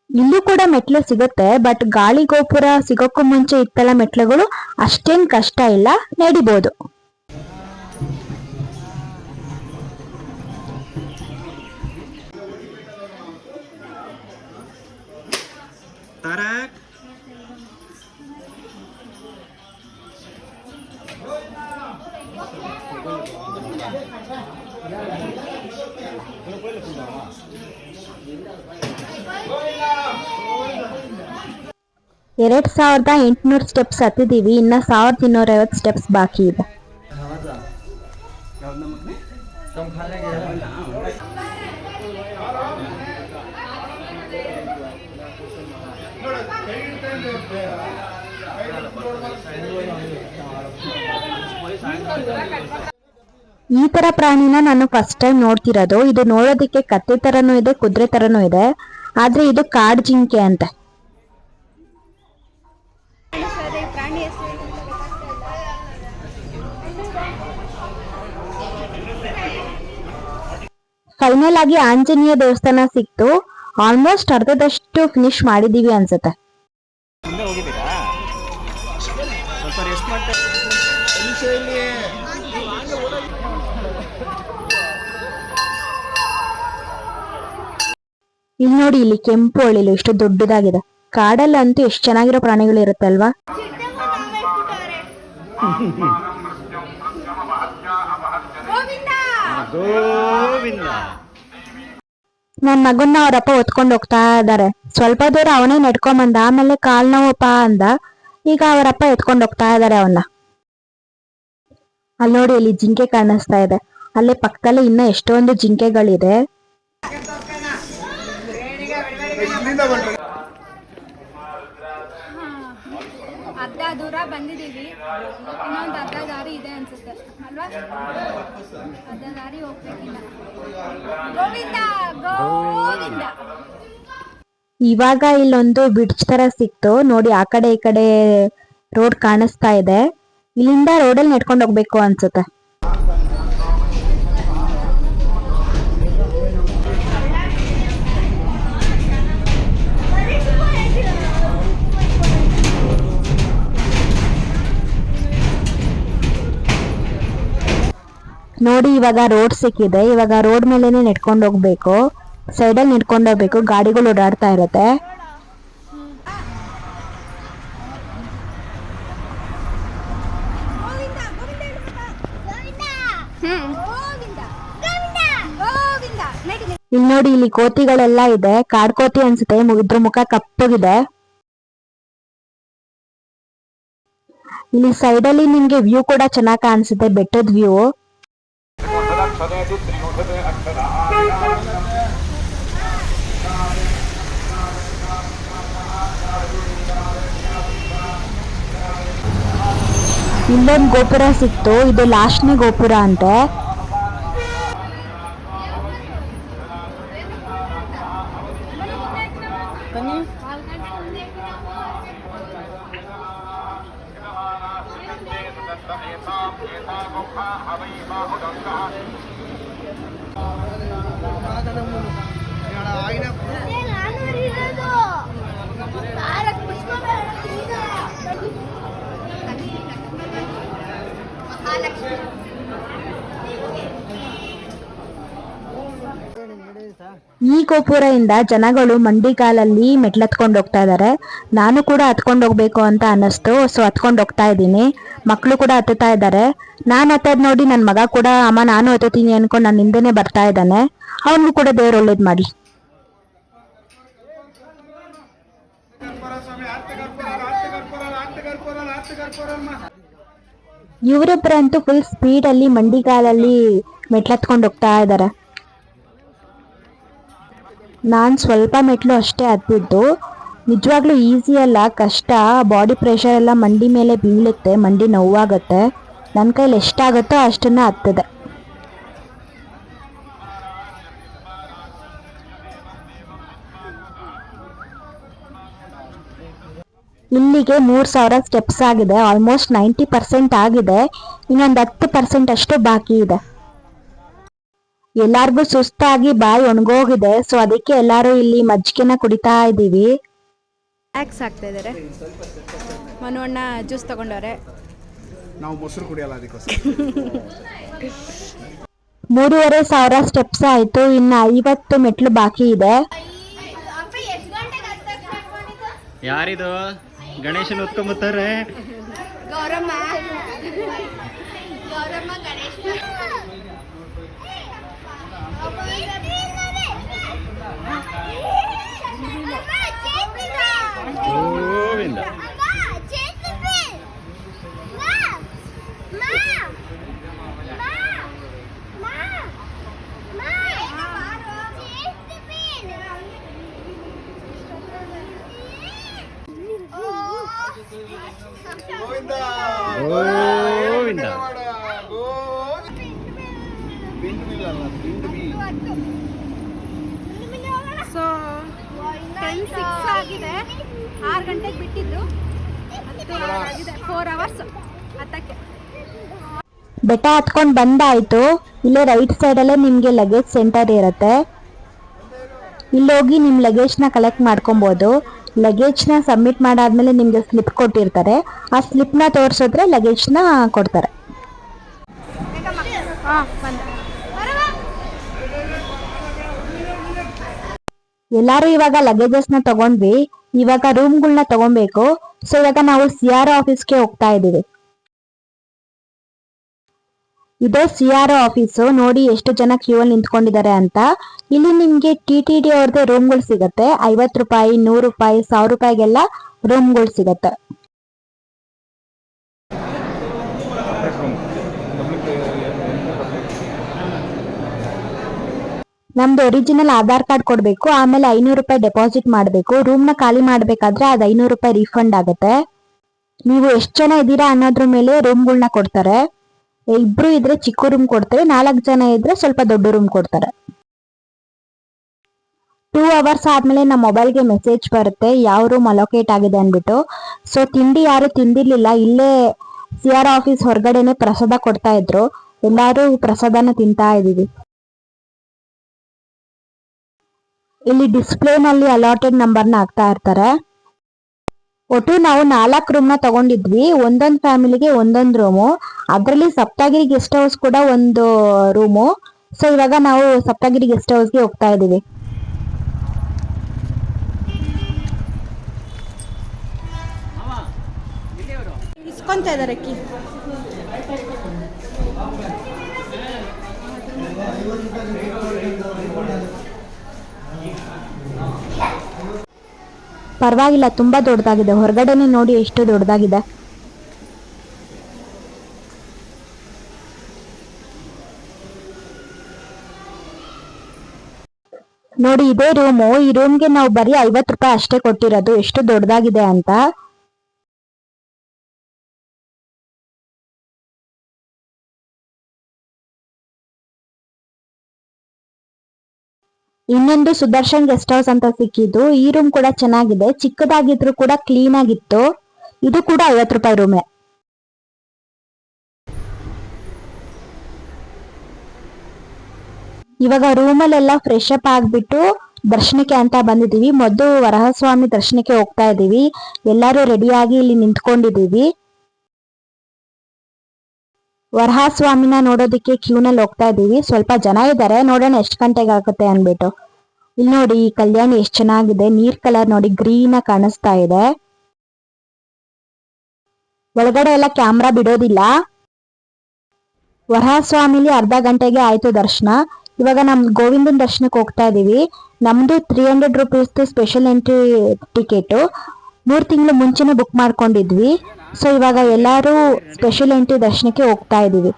ಇಲ್ಲೂ ಕೂಡ ಮೆಟ್ಲು ಸಿಗುತ್ತೆ, ಬಟ್ ಗಾಳಿ ಗೋಪುರ ಸಿಗೋಕ್ಕೂ ಮುಂಚೆ ಇತ್ತಲ್ಲ ಮೆಟ್ಲುಗಳು, ಅಷ್ಟೇನ್ ಕಷ್ಟ ಇಲ್ಲ, ನಡಿಬೋದು. ತಾರಕ್ 2800 ಸ್ಟೆಪ್ಸ್ ಹತ್ತಿದೀವಿ. ಇನ್ನ 1250 ಸ್ಟೆಪ್ಸ್ ಬಾಕಿ ಇದೆ. ಈ ತರ ಪ್ರಾಣಿನ ನಾನು ಫಸ್ಟ್ ಟೈಮ್ ನೋಡ್ತಿರೋದು. ಇದು ನೋಡೋದಿಕ್ಕೆ ಕತ್ತೆ ತರನೂ ಇದೆ, ಕುದುರೆ ತರನೂ ಇದೆ, ಆದ್ರೆ ಇದು ಕಾಡ್ ಜಿಂಕೆ ಅಂತೆ. ಫೈನಲ್ ಆಗಿ ಆಂಜನೇಯ ದೇವಸ್ಥಾನ ಸಿಕ್ತು. ಆಲ್ಮೋಸ್ಟ್ ಅರ್ಧದಷ್ಟು ಫಿನಿಶ್ ಮಾಡಿದೀವಿ ಅನ್ಸುತ್ತೆ. ಇಲ್ಲಿ ನೋಡಿ, ಇಲ್ಲಿ ಕೆಂಪು ಅಳಿಲು ಎಷ್ಟು ದೊಡ್ಡದಾಗಿದೆ. ಕಾಡಲ್ಲಂತೂ ಎಷ್ಟು ಚೆನ್ನಾಗಿರೋ ಪ್ರಾಣಿಗಳು ಇರುತ್ತಲ್ವಾ. ನನ್ ಮಗನ್ನ ಅವರಪ್ಪ ಹೊತ್ಕೊಂಡು ಹೋಗ್ತಾ ಇದಾರೆ. ಸ್ವಲ್ಪ ದೂರ ಅವನೇ ನಡ್ಕೊಂಬಂದ, ಆಮೇಲೆ ಕಾಲ್ ನೋವಪ್ಪ ಅಂದ. ಈಗ ಅವರಪ್ಪ ಎತ್ಕೊಂಡು ಹೋಗ್ತಾ ಇದಾರೆ ಅವನ್ನ. ಅಲ್ಲಿ ನೋಡಿ, ಇಲ್ಲಿ ಜಿಂಕೆ ಕಾಣಿಸ್ತಾ ಇದೆ. ಅಲ್ಲೇ ಪಕ್ಕದಲ್ಲಿ ಇನ್ನ ಎಷ್ಟೊಂದು ಜಿಂಕೆಗಳಿದೆ. ಅರ್ಧ ದೂರ ಬಂದಿದ್ದೀವಿ, ಇನ್ನೊಂದು ಅರ್ಧ ದಾರಿ ಇದೆ ಅನ್ಸುತ್ತೆ ಅಲ್ವಾ? ಅರ್ಧ ದಾರಿ ಹೋಗ್ಬೇಕಿಲ್ಲ. ಗೋವಿಂದ ಗೋವಿಂದ. ಇವಾಗ ಇಲ್ಲೊಂದು ಬ್ರಿಡ್ಜ್ ತರ ಸಿಕ್ತು ನೋಡಿ. ಆ ಕಡೆ ಈ ಕಡೆ ರೋಡ್ ಕಾಣಿಸ್ತಾ ಇದೆ. ಇಲ್ಲಿಂದ ರೋಡಲ್ಲಿ ನಡ್ಕೊಂಡು ಹೋಗ್ಬೇಕು ಅನ್ಸುತ್ತೆ. ನೋಡಿ, ಇವಾಗ ರೋಡ್ ಸಿಕ್ಕಿದೆ. ಇವಾಗ ರೋಡ್ ಮೇಲೆನೆ ನಡ್ಕೊಂಡು ಹೋಗ್ಬೇಕು. ಸೈಡಲ್ಲಿ ನಡ್ಕೊಂಡು ಹೋಗ್ಬೇಕು, ಗಾಡಿಗಳು ಓಡಾಡ್ತಾ ಇರುತ್ತೆ. ಇಲ್ಲಿ ನೋಡಿ, ಇಲ್ಲಿ ಕೋತಿಗಳೆಲ್ಲ ಇದೆ. ಕಾಡ್ಕೋತಿ ಅನ್ಸುತ್ತೆ, ಇದ್ರ ಮುಖ ಕಪ್ಪಗಿದೆ. ಇಲ್ಲಿ ಸೈಡಲ್ಲಿ ನಿಮ್ಗೆ ವ್ಯೂ ಕೂಡ ಚೆನ್ನಾಗಿ ಕಾಣಿಸುತ್ತೆ, ಬೆಟ್ಟದ ವ್ಯೂ. ಇಲ್ಲೊಂದು ಗೋಪುರ ಸಿಕ್ತು, ಇದು ಲಾಸ್ಟ್ನೇ ಗೋಪುರ ಅಂತೆ. ಈ ಗೋಪುರದಿಂದ ಜನಗಳು ಮಂಡಿಗಾಲಲ್ಲಿ ಮೆಟ್ಲತ್ಕೊಂಡು ಹೋಗ್ತಾ ಇದಾರೆ. ನಾನು ಕೂಡ ಹತ್ಕೊಂಡು ಹೋಗ್ಬೇಕು ಅಂತ ಅನ್ನಿಸ್ತು, ಸೊ ಹತ್ಕೊಂಡು ಹೋಗ್ತಾ ಇದ್ದೀನಿ. ಮಕ್ಕಳು ಕೂಡ ಹತ್ತುತ್ತಾ ಇದ್ದಾರೆ. ನಾನು ಹತ್ತದ್ ನೋಡಿ ನನ್ನ ಮಗ ಕೂಡ ಅಮ್ಮ ನಾನು ಹತ್ತುತ್ತೀನಿ ಅನ್ಕೊಂಡು ನನ್ನ ಹಿಂದೆನೆ ಬರ್ತಾ ಇದ್ದಾನೆ. ಅವನಿಗೂ ಕೂಡ ದೇವ್ರು ಒಳ್ಳೇದ್ ಮಾಡಿ. ಇವರಿಬ್ಬರಂತೂ ಫುಲ್ ಸ್ಪೀಡ್ ಅಲ್ಲಿ ಮಂಡಿಗಾಲಲ್ಲಿ ಮೆಟ್ಲತ್ಕೊಂಡು ಹೋಗ್ತಾ ಇದ್ದಾರೆ. ನಾನು ಸ್ವಲ್ಪ ಮೆಟ್ಲು ಅಷ್ಟೇ ಹತ್ತಿದ್ದು. ನಿಜವಾಗ್ಲೂ ಈಸಿ ಅಲ್ಲ, ಕಷ್ಟ. ಬಾಡಿ ಪ್ರೆಷರ್ ಎಲ್ಲ ಮಂಡಿ ಮೇಲೆ ಬೀಳುತ್ತೆ, ಮಂಡಿ ನೋವಾಗುತ್ತೆ. ನನ್ನ ಕೈಲಿ ಎಷ್ಟಾಗುತ್ತೋ ಅಷ್ಟನ್ನ ಹತ್ತದೆ. ಇಲ್ಲಿಗೆ 3000 ಸ್ಟೆಪ್ಸ್ ಆಗಿದೆ. ಆಲ್ಮೋಸ್ಟ್ 90% ಆಗಿದೆ. ಇನ್ನೊಂದು 10% ಅಷ್ಟು ಬಾಕಿ ಇದೆ. ಎಲ್ಲಾರ್ಗು ಸುಸ್ತಾಗಿ ಬಾಯಿ ಒಣಗೋಗಿದೆ, ಸೊ ಅದಕ್ಕೆ ಎಲ್ಲಾರು ಇಲ್ಲಿ ಮಜ್ಜಿಗೆನ ಕುಡಿತಾ ಇದ್ದೀವಿ. ಆಕ್ಸ್ ಆಗ್ತಾ ಇದ್ದಾರೆ. ಮನು ಅಣ್ಣ ಜ್ಯೂಸ್ ತಗೊಂಡವ್ರೆ, ನಾವು ಮೊಸರು ಕುಡಿಯಲ್ಲ ಅದಕ್ಕೋಸ್ಕರ. 3500 ಸ್ಟೆಪ್ಸ್ ಆಯ್ತು, ಇನ್ನು 50 ಮೆಟ್ಲು ಬಾಕಿ ಇದೆ. ಯಾರಿದು ಗಣೇಶನ್ ಹೊತ್ಕೊಂಬತ್ತಾರೆ? ಗೌರಮ್ಮ ಗೋವಿಂದ. ಗೋವಿಂದ ಗೋವಿಂದ. ಸೊ 10:06 ಆಗಿದೆ. 6 ಗಂಟೆಗೆ ಬಿಟ್ಟಿದ್ದು, 4 ಅವರ್ಸ್ ಹತ್ತಕ್ಕೆ. ಬೆಟ್ಟ ಹತ್ಕೊಂಡು ಬಂದಾಯ್ತು. ಇಲ್ಲೇ ರೈಟ್ ಸೈಡಲ್ಲೇ ನಿಮಗೆ ಲಗೇಜ್ ಸೆಂಟರ್ ಇರುತ್ತೆ. ಇಲ್ಲೋಗಿ ನಿಮ್ಮ ಲಗೇಜ್ನ ಕಲೆಕ್ಟ್ ಮಾಡ್ಕೊಬೋದು. ಲಗೇಜ್ನ ಸಬ್ಮಿಟ್ ಮಾಡಾದ್ಮೇಲೆ ನಿಮ್ಗೆ ಸ್ಲಿಪ್ ಕೊಟ್ಟಿರ್ತಾರೆ, ಆ ಸ್ಲಿಪ್ನ ತೋರಿಸಿದ್ರೆ ಲಗೇಜ್ನ ಕೊಡ್ತಾರೆ. ಎಲ್ಲಾರು ಇವಾಗ ಲಗೇಜಸ್ನ ತಗೊಂಡ್ವಿ, ಇವಾಗ ರೂಮ್ಗಳನ್ನ ತಗೊಬೇಕು. ಸೊ ಇವಾಗ ನಾವು CRO ಆಫೀಸ್ಗೆ ಹೋಗ್ತಾ ಇದೀವಿ. ಇದೇ CRO ಆಫೀಸು. ನೋಡಿ ಎಷ್ಟು ಜನ ಕ್ಯೂ ಅಲ್ಲಿ ನಿಂತ್ಕೊಂಡಿದ್ದಾರೆ ಅಂತ. ಇಲ್ಲಿ ನಿಮ್ಗೆ TTD ಅವ್ರದ್ದು ರೂಮ್ಗಳು ಸಿಗತ್ತೆ. 50 ರೂಪಾಯಿ, 100 ರೂಪಾಯಿ, 1000 ರೂಪಾಯಿಗೆಲ್ಲ ರೂಮ್ಗಳು ಸಿಗತ್ತೆ. ನಮ್ದು ಒರಿಜಿನಲ್ ಆಧಾರ್ ಕಾರ್ಡ್ ಕೊಡ್ಬೇಕು, ಆಮೇಲೆ 500 ರೂಪಾಯಿ ಡೆಪಾಸಿಟ್ ಮಾಡಬೇಕು. ರೂಮ್ನ ಖಾಲಿ ಮಾಡ್ಬೇಕಾದ್ರೆ ಅದು 500 ರೂಪಾಯಿ ರೀಫಂಡ್ ಆಗುತ್ತೆ. ನೀವು ಎಷ್ಟು ಜನ ಇದ್ದೀರಾ ಅನ್ನೋದ್ರ ಮೇಲೆ ರೂಮ್ಗಳನ್ನ ಕೊಡ್ತಾರೆ. 2 ಇದ್ರೆ ಚಿಕ್ಕ ರೂಮ್ ಕೊಡ್ತಾರೆ, 4 ಜನ ಇದ್ರೆ ಸ್ವಲ್ಪ ದೊಡ್ಡ ರೂಮ್ ಕೊಡ್ತಾರೆ. 2 ಅವರ್ಸ್ ಆದ್ಮೇಲೆ ನಮ್ಮ ಮೊಬೈಲ್ಗೆ ಮೆಸೇಜ್ ಬರುತ್ತೆ ಯಾವ ರೂಮ್ ಅಲೋಕೇಟ್ ಆಗಿದೆ ಅಂದ್ಬಿಟ್ಟು. ಸೊ ತಿಂಡಿ ಯಾರು ತಿಂದಿರ್ಲಿಲ್ಲ, ಇಲ್ಲೇ CRO ಆಫೀಸ್ ಹೊರಗಡೆನೆ ಪ್ರಸಾದ ಕೊಡ್ತಾ ಇದ್ರು. ಎಲ್ಲಾರು ಪ್ರಸಾದನ ತಿಂತಾ ಇದೀವಿ. ಇಲ್ಲಿ ಡಿಸ್ಪ್ಲೇನಲ್ಲಿ ಅಲಾಟೆಡ್ ನಂಬರ್ನ ಹಾಕ್ತಾ ಇರ್ತಾರೆ. ಒಟ್ಟು ನಾವು 4 ರೂಮ್ನ ತಗೊಂಡಿದ್ವಿ, ಒಂದೊಂದು ಫ್ಯಾಮಿಲಿಗೆ ಒಂದೊಂದು ರೂಮು. ಅದರಲ್ಲಿ ಸಪ್ತಗಿರಿ ಗೆಸ್ಟ್ ಹೌಸ್ ಕೂಡ ಒಂದು ರೂಮು. ಸೊ ಇವಾಗ ನಾವು ಸಪ್ತಗಿರಿ ಗೆಸ್ಟ್ ಹೌಸ್ಗೆ ಹೋಗ್ತಾ ಇದೀವಿ. ಇಸ್ಕೊಂತ ಇದಾರೆ ಅಕ್ಕಿ. ಪರವಾಗಿಲ್ಲ, ತುಂಬಾ ದೊಡ್ಡದಾಗಿದೆ. ಹೊರಗಡೆನೆ ನೋಡಿ ಎಷ್ಟು ದೊಡ್ಡದಾಗಿದೆ. ನೋಡಿ ಇದೇ ರೂಮು. ಈ ರೂಮ್ಗೆ ನಾವು ಬರೀ 50 ರೂಪಾಯಿ ಅಷ್ಟೇ ಕೊಟ್ಟಿರೋದು. ಎಷ್ಟು ದೊಡ್ಡದಾಗಿದೆ ಅಂತ. ಇನ್ನೊಂದು ಸುದರ್ಶನ್ ಗೆಸ್ಟ್ ಹೌಸ್ ಅಂತ ಸಿಕ್ಕಿದ್ದು. ಈ ರೂಮ್ ಕೂಡ ಚೆನ್ನಾಗಿದೆ, ಚಿಕ್ಕದಾಗಿದ್ರು ಕೂಡ ಕ್ಲೀನ್ ಆಗಿತ್ತು. ಇದು ಕೂಡ 50 ರೂಪಾಯಿ ರೂಮೇ. ಇವಾಗ ರೂಮಲ್ಲೆಲ್ಲ ಫ್ರೆಶ್ ಅಪ್ ಆಗ್ಬಿಟ್ಟು ದರ್ಶನಕ್ಕೆ ಅಂತ ಬಂದಿದೀವಿ. ಮೊದಲು ವರಹಸ್ವಾಮಿ ದರ್ಶನಕ್ಕೆ ಹೋಗ್ತಾ ಇದೀವಿ. ಎಲ್ಲಾರು ರೆಡಿಯಾಗಿ ಇಲ್ಲಿ ನಿಂತ್ಕೊಂಡಿದೀವಿ. ವರಹಸ್ವಾಮಿನ ನೋಡೋದಕ್ಕೆ ಕ್ಯೂನಲ್ಲಿ ಹೋಗ್ತಾ ಇದೀವಿ. ಸ್ವಲ್ಪ ಜನ ಇದ್ದಾರೆ, ನೋಡೋಣ ಎಷ್ಟು ಗಂಟೆಗೆ ಆಗುತ್ತೆ ಅನ್ಬಿಟ್ಟು. ಇಲ್ಲಿ ನೋಡಿ ಈ ಕಲ್ಯಾಣಿ ಎಷ್ಟು ಚೆನ್ನಾಗಿದೆ. ನೀರ್ ಕಲರ್ ನೋಡಿ ಗ್ರೀನ್ ಆಗಿ ಕಾಣಿಸ್ತಾ ಇದೆ. ಒಳಗಡೆ ಎಲ್ಲ ಕ್ಯಾಮ್ರಾ ಬಿಡೋದಿಲ್ಲ. ವರಹಸ್ವಾಮಿಲಿ ಅರ್ಧ ಗಂಟೆಗೆ ಆಯ್ತು ದರ್ಶನ. ಇವಾಗ ನಮ್ ಗೋವಿಂದನ್ ದರ್ಶನಕ್ಕೆ ಹೋಗ್ತಾ ಇದೀವಿ. ನಮ್ದು 300 ರೂಪೀಸ್ ಸ್ಪೆಷಲ್ ಎಂಟ್ರಿ ಟಿಕೆಟ್ 3 ತಿಂಗಳು ಮುಂಚೆನೆ ಬುಕ್ ಮಾಡ್ಕೊಂಡಿದ್ವಿ. ಸೊ ಇವಾಗ ಎಲ್ಲಾರು ಸ್ಪೆಷಲ್ ಎಂಟ್ರಿ ದರ್ಶನಕ್ಕೆ ಹೋಗ್ತಾ ಇದೀವಿ.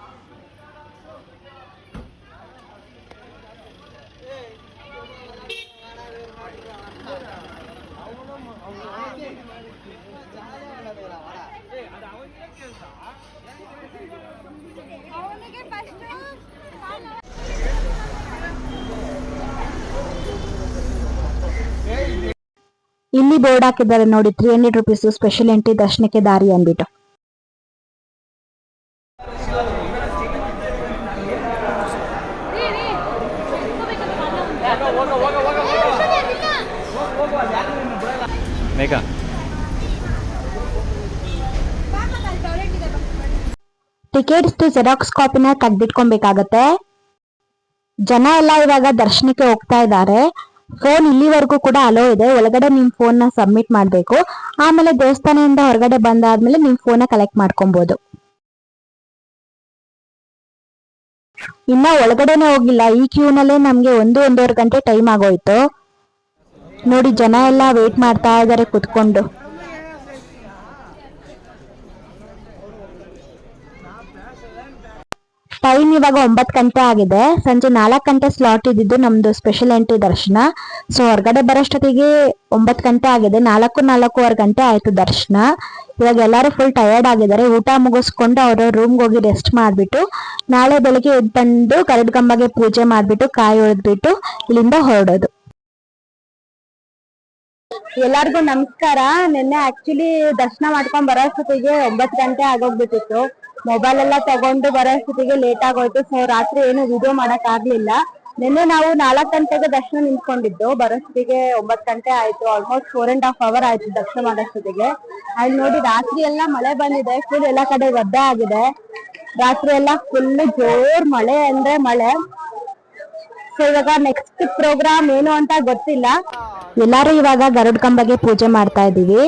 ಇಲ್ಲಿ ಬೋರ್ಡ್ ಹಾಕಿದ್ದಾರೆ ನೋಡಿ, 300 ರೂಪೀಸ್ ಸ್ಪೆಷಲ್ ಎಂಟ್ರಿ ದರ್ಶನಕ್ಕೆ ದಾರಿ ಅಂದ್ಬಿಟ್ಟು. ಟಿಕೆಟ್ಸ್ ಜೆರಾಕ್ಸ್ ಕಾಪಿನ ತೆಗ್ದಿಟ್ಕೊಬೇಕಾಗತ್ತೆ. ಜನ ಎಲ್ಲ ಇವಾಗ ದರ್ಶನಕ್ಕೆ ಹೋಗ್ತಾ ಇದ್ದಾರೆ. ಫೋನ್ ಇಲ್ಲಿವರೆಗೂ ಕೂಡ ಅಲೋ ಇದೆ. ಒಳಗಡೆ ನಿಮ್ ಫೋನ್ ನ ಸಬ್ಮಿಟ್ ಮಾಡ್ಬೇಕು. ಆಮೇಲೆ ದೇವಸ್ಥಾನದಿಂದ ಹೊರಗಡೆ ಬಂದಾದ್ಮೇಲೆ ನಿಮ್ ಫೋನ್ ನ ಕಲೆಕ್ಟ್ ಮಾಡ್ಕೊಬಹುದು. ಇನ್ನ ಒಳಗಡೆನೆ ಹೋಗಿಲ್ಲ. ಈ ಕ್ಯೂನಲ್ಲೇ ನಮ್ಗೆ 1-1.5 ಗಂಟೆ ಟೈಮ್ ಆಗೋಯ್ತು. ನೋಡಿ ಜನ ಎಲ್ಲ ವೇಟ್ ಮಾಡ್ತಾ ಇದಾರೆ ಕುತ್ಕೊಂಡು. ಟೈಮ್ ಇವಾಗ 9 ಗಂಟೆ ಆಗಿದೆ. ಸಂಜೆ 4 ಗಂಟೆ ಸ್ಲಾಟ್ ಇದ್ದಿದ್ದು ನಮ್ದು ಸ್ಪೆಷಲ್ ಎಂಟ್ರಿ ದರ್ಶನ. ಸೊ ಹೊರಗಡೆ ಬರೋಷ್ಟೊತ್ತಿಗೆ 9 ಗಂಟೆ ಆಗಿದೆ. 4-4:15 ಗಂಟೆ ಆಯ್ತು ದರ್ಶನ. ಇವಾಗ ಎಲ್ಲರೂ ಫುಲ್ ಟಯರ್ಡ್ ಆಗಿದ್ದಾರೆ. ಊಟ ಮುಗಿಸ್ಕೊಂಡು ಅವ್ರ ರೂಮ್ಗೆ ಹೋಗಿ ರೆಸ್ಟ್ ಮಾಡ್ಬಿಟ್ಟು ನಾಳೆ ಬೆಳಿಗ್ಗೆ ಎದ್ದು ಬಂದು ಗರುಡ ಕಂಬಗೆ ಪೂಜೆ ಮಾಡ್ಬಿಟ್ಟು ಕಾಯಿ ಹೊಡೆದ್ಬಿಟ್ಟು ಇಲ್ಲಿಂದ ಹೊರಡೋದು. ಎಲ್ಲಾರ್ಗು ನಮಸ್ಕಾರ. ನಿನ್ನೆ ಆಕ್ಚುಲಿ ದರ್ಶನ ಮಾಡ್ಕೊಂಡ್ ಬರೋಷ್ಟೊತ್ತಿಗೆ 9 ಗಂಟೆ ಆಗೋಗ್ಬಿಟ್ಟಿತ್ತು. ಮೊಬೈಲ್ ಎಲ್ಲ ತಗೊಂಡು ಬರೋಷ್ಟೊತ್ತಿಗೆ ಲೇಟ್ ಆಗೋಯ್ತು. ಸೊ ರಾತ್ರಿ ಏನು ವಿಡಿಯೋ ಮಾಡಕ್ ಆಗ್ಲಿಲ್ಲ. ನಿನ್ನೆ ನಾವು 4 ಗಂಟೆಗೆ ದರ್ಶನ ನಿಂತ್ಕೊಂಡಿದ್ದು, ಬರೋಷ್ಟಿಗೆ 9 ಗಂಟೆ ಆಯ್ತು. ಆಲ್ಮೋಸ್ಟ್ 4.5 hour ಆಯ್ತು ದರ್ಶನ ಮಾಡೋಷ್ಟಿಗೆ. ಅಲ್ಲಿ ನೋಡಿ ರಾತ್ರಿ ಎಲ್ಲ ಮಳೆ ಬಂದಿದೆ, ಫುಲ್ ಎಲ್ಲ ಕಡೆ ಒದ್ದೆ ಆಗಿದೆ. ರಾತ್ರಿ ಎಲ್ಲ ಫುಲ್ ಜೋರ್ ಮಳೆ ಅಂದ್ರೆ ಮಳೆ. ಸೊ ಇವಾಗ ನೆಕ್ಸ್ಟ್ ಪ್ರೋಗ್ರಾಮ್ ಏನು ಅಂತ ಗೊತ್ತಿಲ್ಲ. ಎಲ್ಲಾರು ಇವಾಗ ಗರುಡ್ ಕಂಬಗೆ ಪೂಜೆ ಮಾಡ್ತಾ ಇದೀವಿ.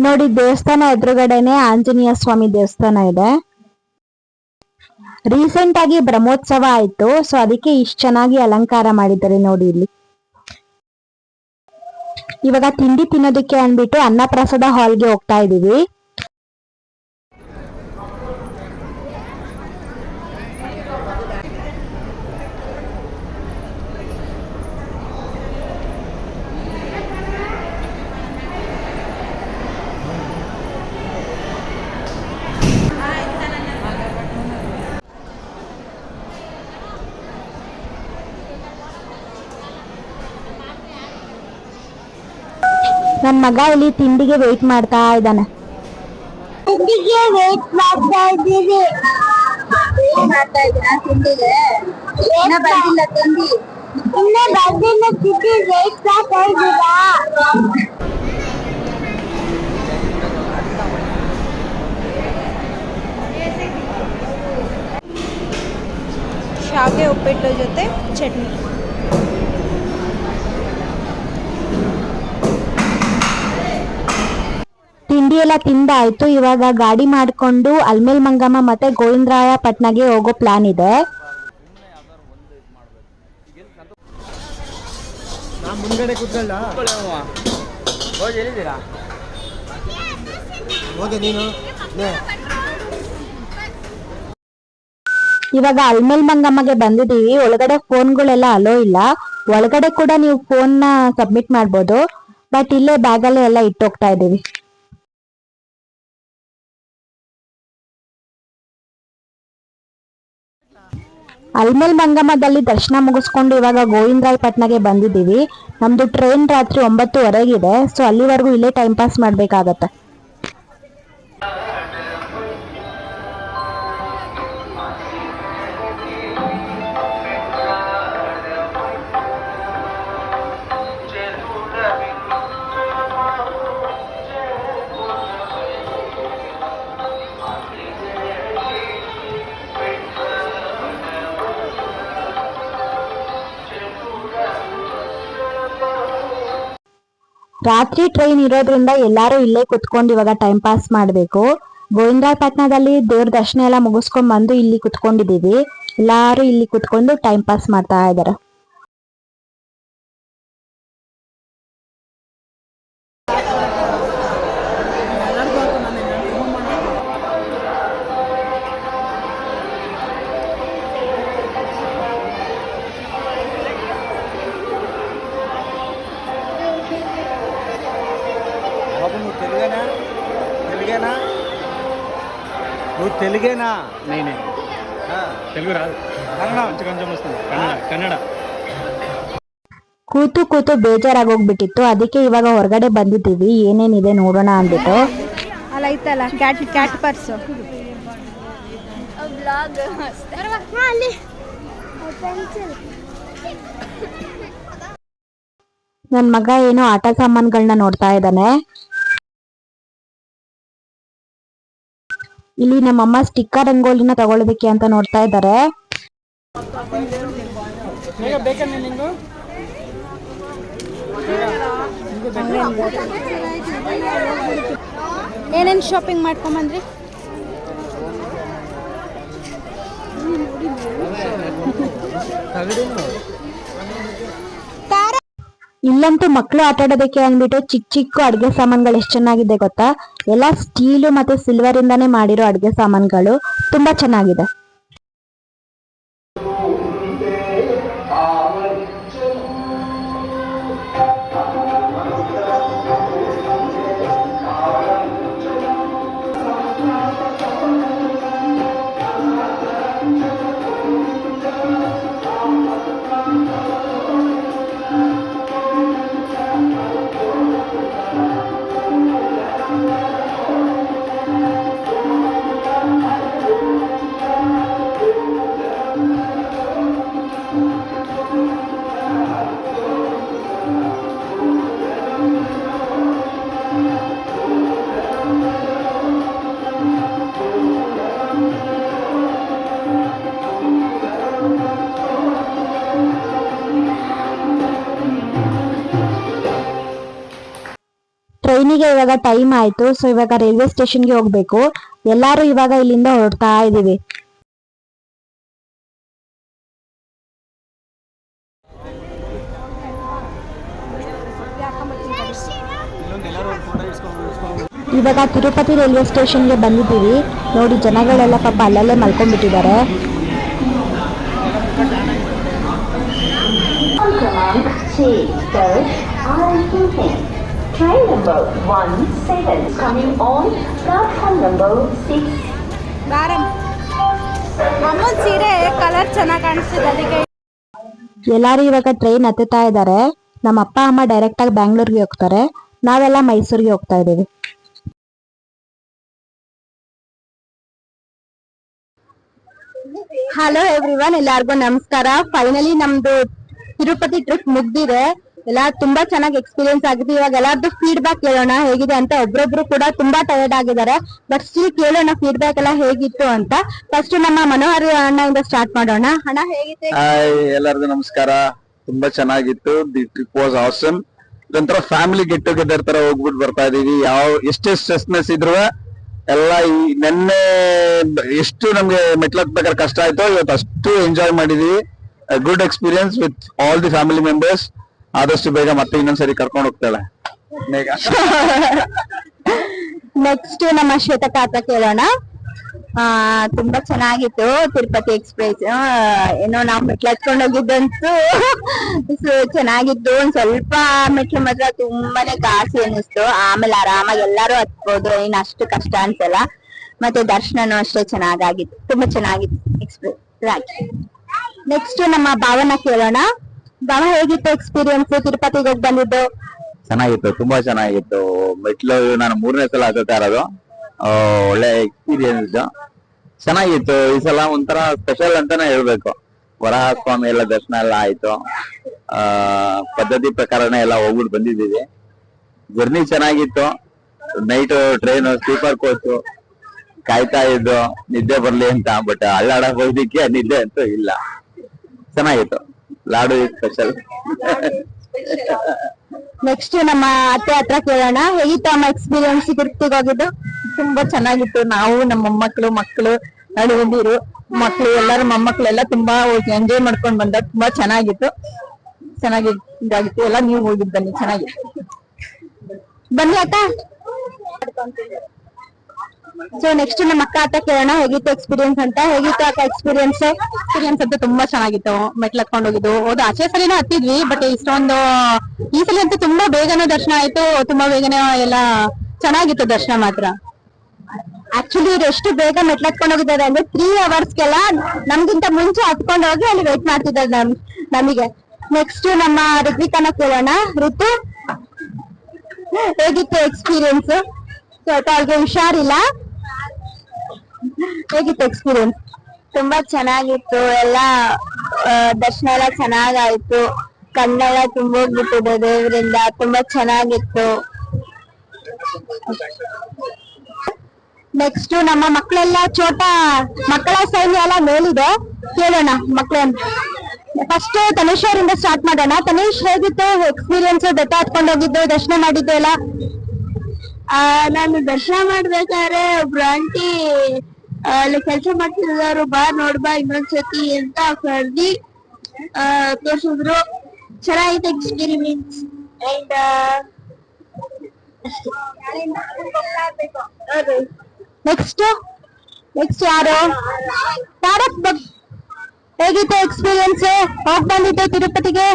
ನೋಡಿ ದೇವಸ್ಥಾನ ಎದುರುಗಡೆನೆ ಆಂಜನೇಯ ಸ್ವಾಮಿ ದೇವಸ್ಥಾನ ಇದೆ. ರೀಸೆಂಟ್ ಆಗಿ ಬ್ರಹ್ಮೋತ್ಸವ ಆಯ್ತು, ಸೊ ಅದಕ್ಕೆ ಇಷ್ಟು ಚೆನ್ನಾಗಿ ಅಲಂಕಾರ ಮಾಡಿದ್ದಾರೆ ನೋಡಿ ಇಲ್ಲಿ. ಇವಾಗ ತಿಂಡಿ ತಿನ್ನೋದಕ್ಕೆ ಅಂದ್ಬಿಟ್ಟು ಅನ್ನಪ್ರಸಾದ ಹಾಲ್ಗೆ ಹೋಗ್ತಾ ಇದೀವಿ. ನನ್ ಮಗ ಇಲ್ಲಿ ತಿಂಡಿಗೆ ವೇಟ್ ಮಾಡ್ತಾ ಇದ್ದಾನೆ. ತಿಂಡಿಗೆ ವೇಟ್ ಮಾಡ್ತಾ ಇದ್ದೀವಿ. ಏನ್ ಮಾಡ್ತಾ ಇದ್ದೀರಾ ತಿಂಡಿಗೆ? ಇನ್ನ ಬಂದಿಲ್ಲ ತಿಂಡಿ. ಇನ್ನೇ ಬಂದಿಲ್ಲ ತಿಂಡಿ ವೇಟ್ ಮಾಡ್ತಾ ಇದ್ದೀರಾ? ಶಾವಿಗೆ ಉಪ್ಪಿಟ್ಟು ಜೊತೆ ಚಟ್ನಿ. ತಿಂಡಿ ಎಲ್ಲ ತಿಂದಾಯ್ತು. ಇವಾಗ ಗಾಡಿ ಮಾಡ್ಕೊಂಡು ಅಲ್ಮೇಲ್ ಮಂಗಮ್ಮ ಮತ್ತೆ ಗೋವಿಂದರಾಯ ಪಟ್ನಾಗೆ ಹೋಗೋ ಪ್ಲಾನ್ ಇದೆ. ಮುಂದ್ಗಡೆ ಕೂತ್ಕೊಳ್ಳ ಹೋಗಿ ನೀನು. ಇವಾಗ ಅಲ್ಮೇಲ್ ಮಂಗಮ್ಮಗೆ ಬಂದಿದೀವಿ. ಒಳಗಡೆ ಫೋನ್ಗಳೆಲ್ಲ ಅಲೋ ಇಲ್ಲ. ಒಳಗಡೆ ಕೂಡ ನೀವು ಫೋನ್ ನ ಸಬ್ಮಿಟ್ ಮಾಡ್ಬೋದು, ಬಟ್ ಇಲ್ಲೇ ಬ್ಯಾಗಲ್ಲೇ ಎಲ್ಲ ಇಟ್ಟೋಗ್ತಾ ಇದೀವಿ. ಅಲ್ಮೇಲ್ ಮಂಗಮ್ಮದಲ್ಲಿ ದರ್ಶನ ಮುಗಿಸ್ಕೊಂಡು ಇವಾಗ ಗೋವಿಂದರಾಯ ಪಟ್ನಾಗೆ ಬಂದಿದ್ದೀವಿ. ನಮ್ದು ಟ್ರೈನ್ ರಾತ್ರಿ 9:15 ಸೊ ಅಲ್ಲಿವರೆಗೂ ಇಲ್ಲೇ ಟೈಮ್ ಪಾಸ್ ಮಾಡ್ಬೇಕಾಗತ್ತೆ. ರಾತ್ರಿ ಟ್ರೈನ್ ಇರೋದ್ರಿಂದ ಎಲ್ಲಾರು ಇಲ್ಲೇ ಕುತ್ಕೊಂಡು ಇವಾಗ ಟೈಮ್ ಪಾಸ್ ಮಾಡ್ಬೇಕು. ಗೋವಿಂದರಾಯಪಟ್ಟಣದಲ್ಲಿ ದೇವ್ರ ದರ್ಶನ ಎಲ್ಲ ಮುಗಿಸ್ಕೊಂಡ್ ಬಂದು ಇಲ್ಲಿ ಕುತ್ಕೊಂಡಿದೀವಿ. ಎಲ್ಲಾರು ಇಲ್ಲಿ ಕುತ್ಕೊಂಡು ಟೈಮ್ ಪಾಸ್ ಮಾಡ್ತಾ ಇದಾರೆ. నువ్వు తెలుగేనా? నేనే తెలుగు రాదు, కొంచెం కొంచెం వస్తుంది. ಕನ್ನಡ. ಕೂತು ಕೂತು ಬೇಜಾರಾಗೋಗ್ಬಿಟ್ಟಿತ್ತು, ಅದಕ್ಕೆ ಇವಾಗ ಹೊರಗಡೆ ಬಂದಿದ್ದೀವಿ, ಏನೇನಿದೆ ನೋಡೋಣ ಅಂದ್ಬಿಟ್ಟು. ಅಲ್ಲ ಐತಲ್ಲ ಕ್ಯಾಟ್ ಪರ್ಸು. ನನ್ ಮಗ ಏನೋ ಆಟ ಸಾಮಾನುಗಳನ್ನ ನೋಡ್ತಾ ಇದ್ದಾನೆ. ಇಲ್ಲಿ ನಮ್ಮಮ್ಮ ಸ್ಟಿಕ್ಕರ್ ರಂಗೋಲಿನ ತಗೊಳ್ಳೋದಕ್ಕೆ ಅಂತ ನೋಡ್ತಾ ಇದ್ದಾರೆ. ಏನೇನು ಶಾಪಿಂಗ್ ಮಾಡ್ಕೊಂಬಂದ್ರಿ? ಇಲ್ಲಂತೂ ಮಕ್ಕಳು ಆಟ ಆಡೋದಕ್ಕೆ ಅಂದ್ಬಿಟ್ಟು ಚಿಕ್ಕ ಚಿಕ್ಕ ಅಡ್ಗೆ ಸಾಮಾನುಗಳು ಎಷ್ಟು ಚೆನ್ನಾಗಿದೆ ಗೊತ್ತಾ. ಎಲ್ಲ ಸ್ಟೀಲು ಮತ್ತೆ ಸಿಲ್ವರ್ ಇಂದಾನೇ ಮಾಡಿರೋ ಅಡ್ಗೆ ಸಾಮಾನುಗಳು ತುಂಬಾ ಚೆನ್ನಾಗಿದೆ. ತಿರುಪತಿಗೆ ಇವಾಗ ಟೈಮ್ ಆಯ್ತು. ಸೊ ಇವಾಗ ರೈಲ್ವೆ ಸ್ಟೇಷನ್ಗೆ ಹೋಗ್ಬೇಕು. ಎಲ್ಲಾರು ಇವಾಗ ಇಲ್ಲಿಂದ ಹೊರಡ್ತಾ ಇದೀವಿ. ಇವಾಗ ತಿರುಪತಿ ರೈಲ್ವೆ ಸ್ಟೇಷನ್ಗೆ ಬಂದಿದ್ದೀವಿ. ನೋಡಿ ಜನಗಳೆಲ್ಲ ಪಾಪ ಅಲ್ಲಲ್ಲೇ ಮಲ್ಕೊಂಡ್ಬಿಟ್ಟಿದ್ದಾರೆ. Train number 17 coming on platform number 6. ಅಮ್ಮನ ಸೀರೆ ಕಲರ್ ಚೆನ್ನಾಗಿ ಕಾಣಿಸ್ತಿದೆ ಅದಕ್ಕೆ. ಎಲ್ಲಾರು ಇವಾಗ ಟ್ರೈನ್ ಹತ್ತುತ್ತಾ ಇದ್ದಾರೆ. ನಮ್ಮ ಅಪ್ಪ ಅಮ್ಮ ಡೈರೆಕ್ಟ್ ಆಗಿ ಬ್ಯಾಂಗ್ಳೂರ್ಗೆ ಹೋಗ್ತಾರೆ. ನಾವೆಲ್ಲ ಮೈಸೂರಿಗೆ ಹೋಗ್ತಾ ಇದ್ದೀವಿ. ಹಲೋ ಎವ್ರಿವನ್, ಎಲ್ಲಾರ್ಗು ನಮಸ್ಕಾರ. ಫೈನಲಿ ನಮ್ದು ತಿರುಪತಿ ಟ್ರಿಪ್ ಮುಗ್ದಿದೆ. ಎಲ್ಲ ತುಂಬಾ ಚೆನ್ನಾಗಿ ಎಕ್ಸ್ಪೀರಿಯನ್ಸ್ ಆಗಿದೆ. ಇವಾಗ ಎಲ್ಲಾರ್ದು ಫೀಡ್ಬ್ಯಾಕ್ ಕೇಳೋಣ ಹೇಗಿದೆ ಅಂತ. ಒಬ್ರೊಬ್ರು ಕೂಡ ತುಂಬಾ ಟಯರ್ಡ್ ಆಗಿದ್ದಾರೆ, ಬಟ್ ಸ್ಟಿಲ್ ಕೇಳೋಣ ಫೀಡ್ಬ್ಯಾಕ್ ಎಲ್ಲ ಹೇಗಿತ್ತು ಅಂತ. ಫಸ್ಟ್ ನಮ್ಮ ಮನೋಹರ್ ಅಣ್ಣ ಸ್ಟಾರ್ಟ್ ಮಾಡೋಣ. ಅಣ್ಣ ಹೇಗಿತ್ತು? ಎಲ್ಲರಿಗೂ ನಮಸ್ಕಾರ. ತುಂಬಾ ಚೆನ್ನಾಗಿತ್ತು. The trip was awesome. ಇದೊಂಥರ ಫ್ಯಾಮಿಲಿ ಗೆಟ್ ಟುಗೆದರ್ ತರ ಹೋಗ್ಬಿಟ್ಟು ಬರ್ತಾ ಇದೀವಿ. ಎಷ್ಟೇ ಸ್ಟ್ರೆಸ್ನೆಸ್ ಇದ್ರು ಎಲ್ಲ ನೆನ್ನೆ ಎಷ್ಟು ನಮ್ಗೆ ಮೆಟ್ಲತ್ಬೇಕಾದ್ರೆ ಕಷ್ಟ ಆಯ್ತು, ಇವತ್ತು ಅಷ್ಟು ಎಂಜಾಯ್ ಮಾಡಿದೀವಿ. Good experience with all the family members. ಆದಷ್ಟು ಬೇಗ ಮತ್ತೆ ಇನ್ನೊಂದ್ಸರಿ ಕರ್ಕೊಂಡು ಹೋಗ್ತಾಳೆ. ನೆಕ್ಸ್ಟ್ ನಮ್ಮ ಶ್ವೇತಕ ಹತ್ರ ಕೇಳೋಣ. ತುಂಬಾ ಚೆನ್ನಾಗಿತ್ತು ತಿರುಪತಿ ಎಕ್ಸ್ಪ್ರೆಸ್. ಏನೋ ನಾವು ಮೆಟ್ಲು ಹತ್ಕೊಂಡು ಹೋಗಿದ್ದಂತೂ ಚೆನ್ನಾಗಿತ್ತು. ಒಂದ್ ಸ್ವಲ್ಪ ಮೆಟ್ಲು ಮಾತ್ರ ತುಂಬಾನೇ ಕಾಸಿ ಅನ್ನಿಸ್ತು. ಆಮೇಲೆ ಆರಾಮಾಗಿ ಎಲ್ಲಾರು ಹತ್ಬೋದು, ಏನ್ ಅಷ್ಟು ಕಷ್ಟ ಅನ್ಸಲ್ಲ. ಮತ್ತೆ ದರ್ಶನನೂ ಅಷ್ಟೇ ಚೆನ್ನಾಗಿತ್ತು. ತುಂಬಾ ಚೆನ್ನಾಗಿತ್ತು ಎಕ್ಸ್ಪ್ರೆಸ್. ನೆಕ್ಸ್ಟ್ ನಮ್ಮ ಭಾವನ ಕೇಳೋಣ. ಭಾವ ಹೇಗಿತ್ತು ಎಕ್ಸ್ಪೀರಿಯನ್ಸ್ ತಿರುಪತಿಗೆ ಹೋಗಿ ಬಂದಿದ್ದು? ಚೆನ್ನಾಗಿತ್ತು, ತುಂಬಾ ಚೆನ್ನಾಗಿತ್ತು. ಮೆಟ್ಲು ನಾನು 3ನೇ ಸಲ ಹತ್ತುತ್ತಾ ಇರೋದು. ಒಳ್ಳೆ ಎಕ್ಸ್ಪೀರಿಯನ್ಸ್ ಚೆನ್ನಾಗಿತ್ತು. ಈ ಸಲ ಒಂಥರ ಸ್ಪೆಷಲ್ ಅಂತಾನೆ ಹೇಳ್ಬೇಕು. ವರಹ ಸ್ವಾಮಿ ಎಲ್ಲ ದರ್ಶನ ಎಲ್ಲ ಆಯ್ತು. ಪದ್ಧತಿ ಪ್ರಕಾರನೇ ಎಲ್ಲ ಹೋಗ್ಬಿಟ್ಟು ಬಂದಿದ್ದೀವಿ. ಜರ್ನಿ ಚೆನ್ನಾಗಿತ್ತು. ನೈಟ್ ಟ್ರೈನ್ ಸ್ಲೀಪರ್ ಕೋಚ್ ಕಾಯ್ತಾ ಇದ್ದು ನಿದ್ದೆ ಬರ್ಲಿ ಅಂತ. ಬಟ್ ಅಲ್ಲಾಡಕ್ ಹೋಗ್ಲಿಕ್ಕೆ ನಿದ್ದೆ ಅಂತೂ ಇಲ್ಲ. ಚೆನ್ನಾಗಿತ್ತು. ಲಾಡು ಸ್ಪೆಷಲ್. ನೆಕ್ಸ್ಟ್ ನಮ್ಮ ಅತ್ತೆ ಹತ್ರ ಕೇಳೋಣ. ಹೇಗಿತ್ತು ಅಮ್ಮ ಎಕ್ಸ್ಪೀರಿಯನ್ಸ್ ತಿರುಪತಿಗೆ ಹೋಗಿದ್ದು? ತುಂಬಾ ಚೆನ್ನಾಗಿತ್ತು. ನಾವು ನಮ್ಮ ಮೊಮ್ಮಕ್ಕಳು ಮಕ್ಕಳು ನಡುವಂದಿರು ಮಕ್ಕಳು ಎಲ್ಲರೂ ಮೊಮ್ಮಕ್ಕಳೆಲ್ಲ ತುಂಬಾ ಎಂಜಾಯ್ ಮಾಡ್ಕೊಂಡ್ ಬಂದ. ತುಂಬಾ ಚೆನ್ನಾಗಿತ್ತು. ಇದಾಗಿತ್ತು. ಎಲ್ಲ ನೀವು ಹೋಗಿದ್ ಬನ್ನಿ, ಚೆನ್ನಾಗಿತ್ತು. ಬನ್ನಿ ಅಕ್ಕ. ಸೊ ನೆಕ್ಸ್ಟ್ ನಮ್ಮ ಅಕ್ಕ ಹತ್ರ ಕೇಳೋಣ. ಹೇಗಿತ್ತು ಎಕ್ಸ್ಪೀರಿಯನ್ಸ್ ಅಂತ? ಹೇಗಿತ್ತು ಅಕ್ಕ ಎಕ್ಸ್ಪೀರಿಯನ್ಸ್ ಅಂತೂ ತುಂಬಾ ಚೆನ್ನಾಗಿತ್ತು. ಮೆಟ್ಲು ಹತ್ಕೊಂಡು ಹೋಗಿದ್ದು. ಹೌದು, ಆಚೆ ಸಲಿನೂ ಹತ್ತಿದ್ವಿ, ಬಟ್ ಇಷ್ಟೊಂದು ಈ ಸಲ ಅಂತೂ ತುಂಬಾ ಬೇಗನೆ ದರ್ಶನ ಆಯ್ತು. ತುಂಬಾ ಬೇಗನೆ ಎಲ್ಲ ಚೆನ್ನಾಗಿತ್ತು ದರ್ಶನ ಮಾತ್ರ. ಆಕ್ಚುಲಿ ಇವ್ರು ಎಷ್ಟು ಬೇಗ ಮೆಟ್ಲು ಹತ್ಕೊಂಡು ಹೋಗಿದ್ದಾರೆ ಅಂದ್ರೆ 3 ಅವರ್ಸ್ಗೆಲ್ಲ ನಮ್ಗಿಂತ ಮುಂಚೆ ಹತ್ಕೊಂಡು ಹೋಗಿ ಅಲ್ಲಿ ವೇಟ್ ಮಾಡ್ತಿದ್ದಾರೆ ನಮಗೆ. ನೆಕ್ಸ್ಟ್ ನಮ್ಮ ಋತ್ವಿಕನ ಕೇಳೋಣ. ಋತು ಹೇಗಿತ್ತು ಎಕ್ಸ್ಪೀರಿಯನ್ಸ್? ಸ್ವಲ್ಪ ಅವ್ರಿಗೆ ಹುಷಾರಿಲ್ಲ. ಹೇಗಿತ್ತು ಎಕ್ಸ್ಪೀರಿಯನ್ಸ್? ತುಂಬಾ ಚೆನ್ನಾಗಿತ್ತು. ಎಲ್ಲ ದರ್ಶನ ಎಲ್ಲ ಚೆನ್ನಾಗಾಯ್ತು. ಕಣ್ಣೆಲ್ಲ ತುಂಬೋಗ್ಬಿಟ್ಟಿದೆ ದೇವರಿಂದ. ತುಂಬಾ ಚೆನ್ನಾಗಿತ್ತು. ನೆಕ್ಸ್ಟ್ ನಮ್ಮ ಮಕ್ಕಳೆಲ್ಲ ಮಕ್ಕಳ ಸೈನ್ಯ ಎಲ್ಲ ಮೇಲಿದೆ. ಕೇಳೋಣ ಮಕ್ಕಳನ್ನ. ಫಸ್ಟ್ ತನೇಶ್ ಅವರಿಂದ ಸ್ಟಾರ್ಟ್ ಮಾಡೋಣ. ತನೇಶ್ ಹೇಗಿತ್ತು ಎಕ್ಸ್ಪೀರಿಯನ್ಸ್? ಬೆಟ್ಟ ಹತ್ಕೊಂಡು ಹೋಗಿದ್ದು, ದರ್ಶನ ಮಾಡಿದ್ದು ಎಲ್ಲ? ನಾನು ದರ್ಶನ ಮಾಡ್ಬೇಕಾದ್ರೆ ಒಬ್ರು ಆಂಟಿ ಅಲ್ಲಿ ಕೆಲಸ ಮಾಡ್ತಿರೋರು ಬಾ ನೋಡ್ಬಾ ಇನ್ನೊಂದ್ಸತಿ ಅಂತ ಕರ್ದಿ ತೋರ್ಸಿದ್ರು. ಚೆನ್ನಾಗಿತ್ತು ಎಕ್ಸ್ಪೀರಿಯನ್ಸ್. ಅಂಡ್ ನೆಕ್ಸ್ಟ್ ಯಾರು? ಹೇಗಿತ್ತು ಎಕ್ಸ್ಪೀರಿಯನ್ಸ್? ಹೋಗ್ ಬಂದಿತ್ತು ತಿರುಪತಿಗೆ?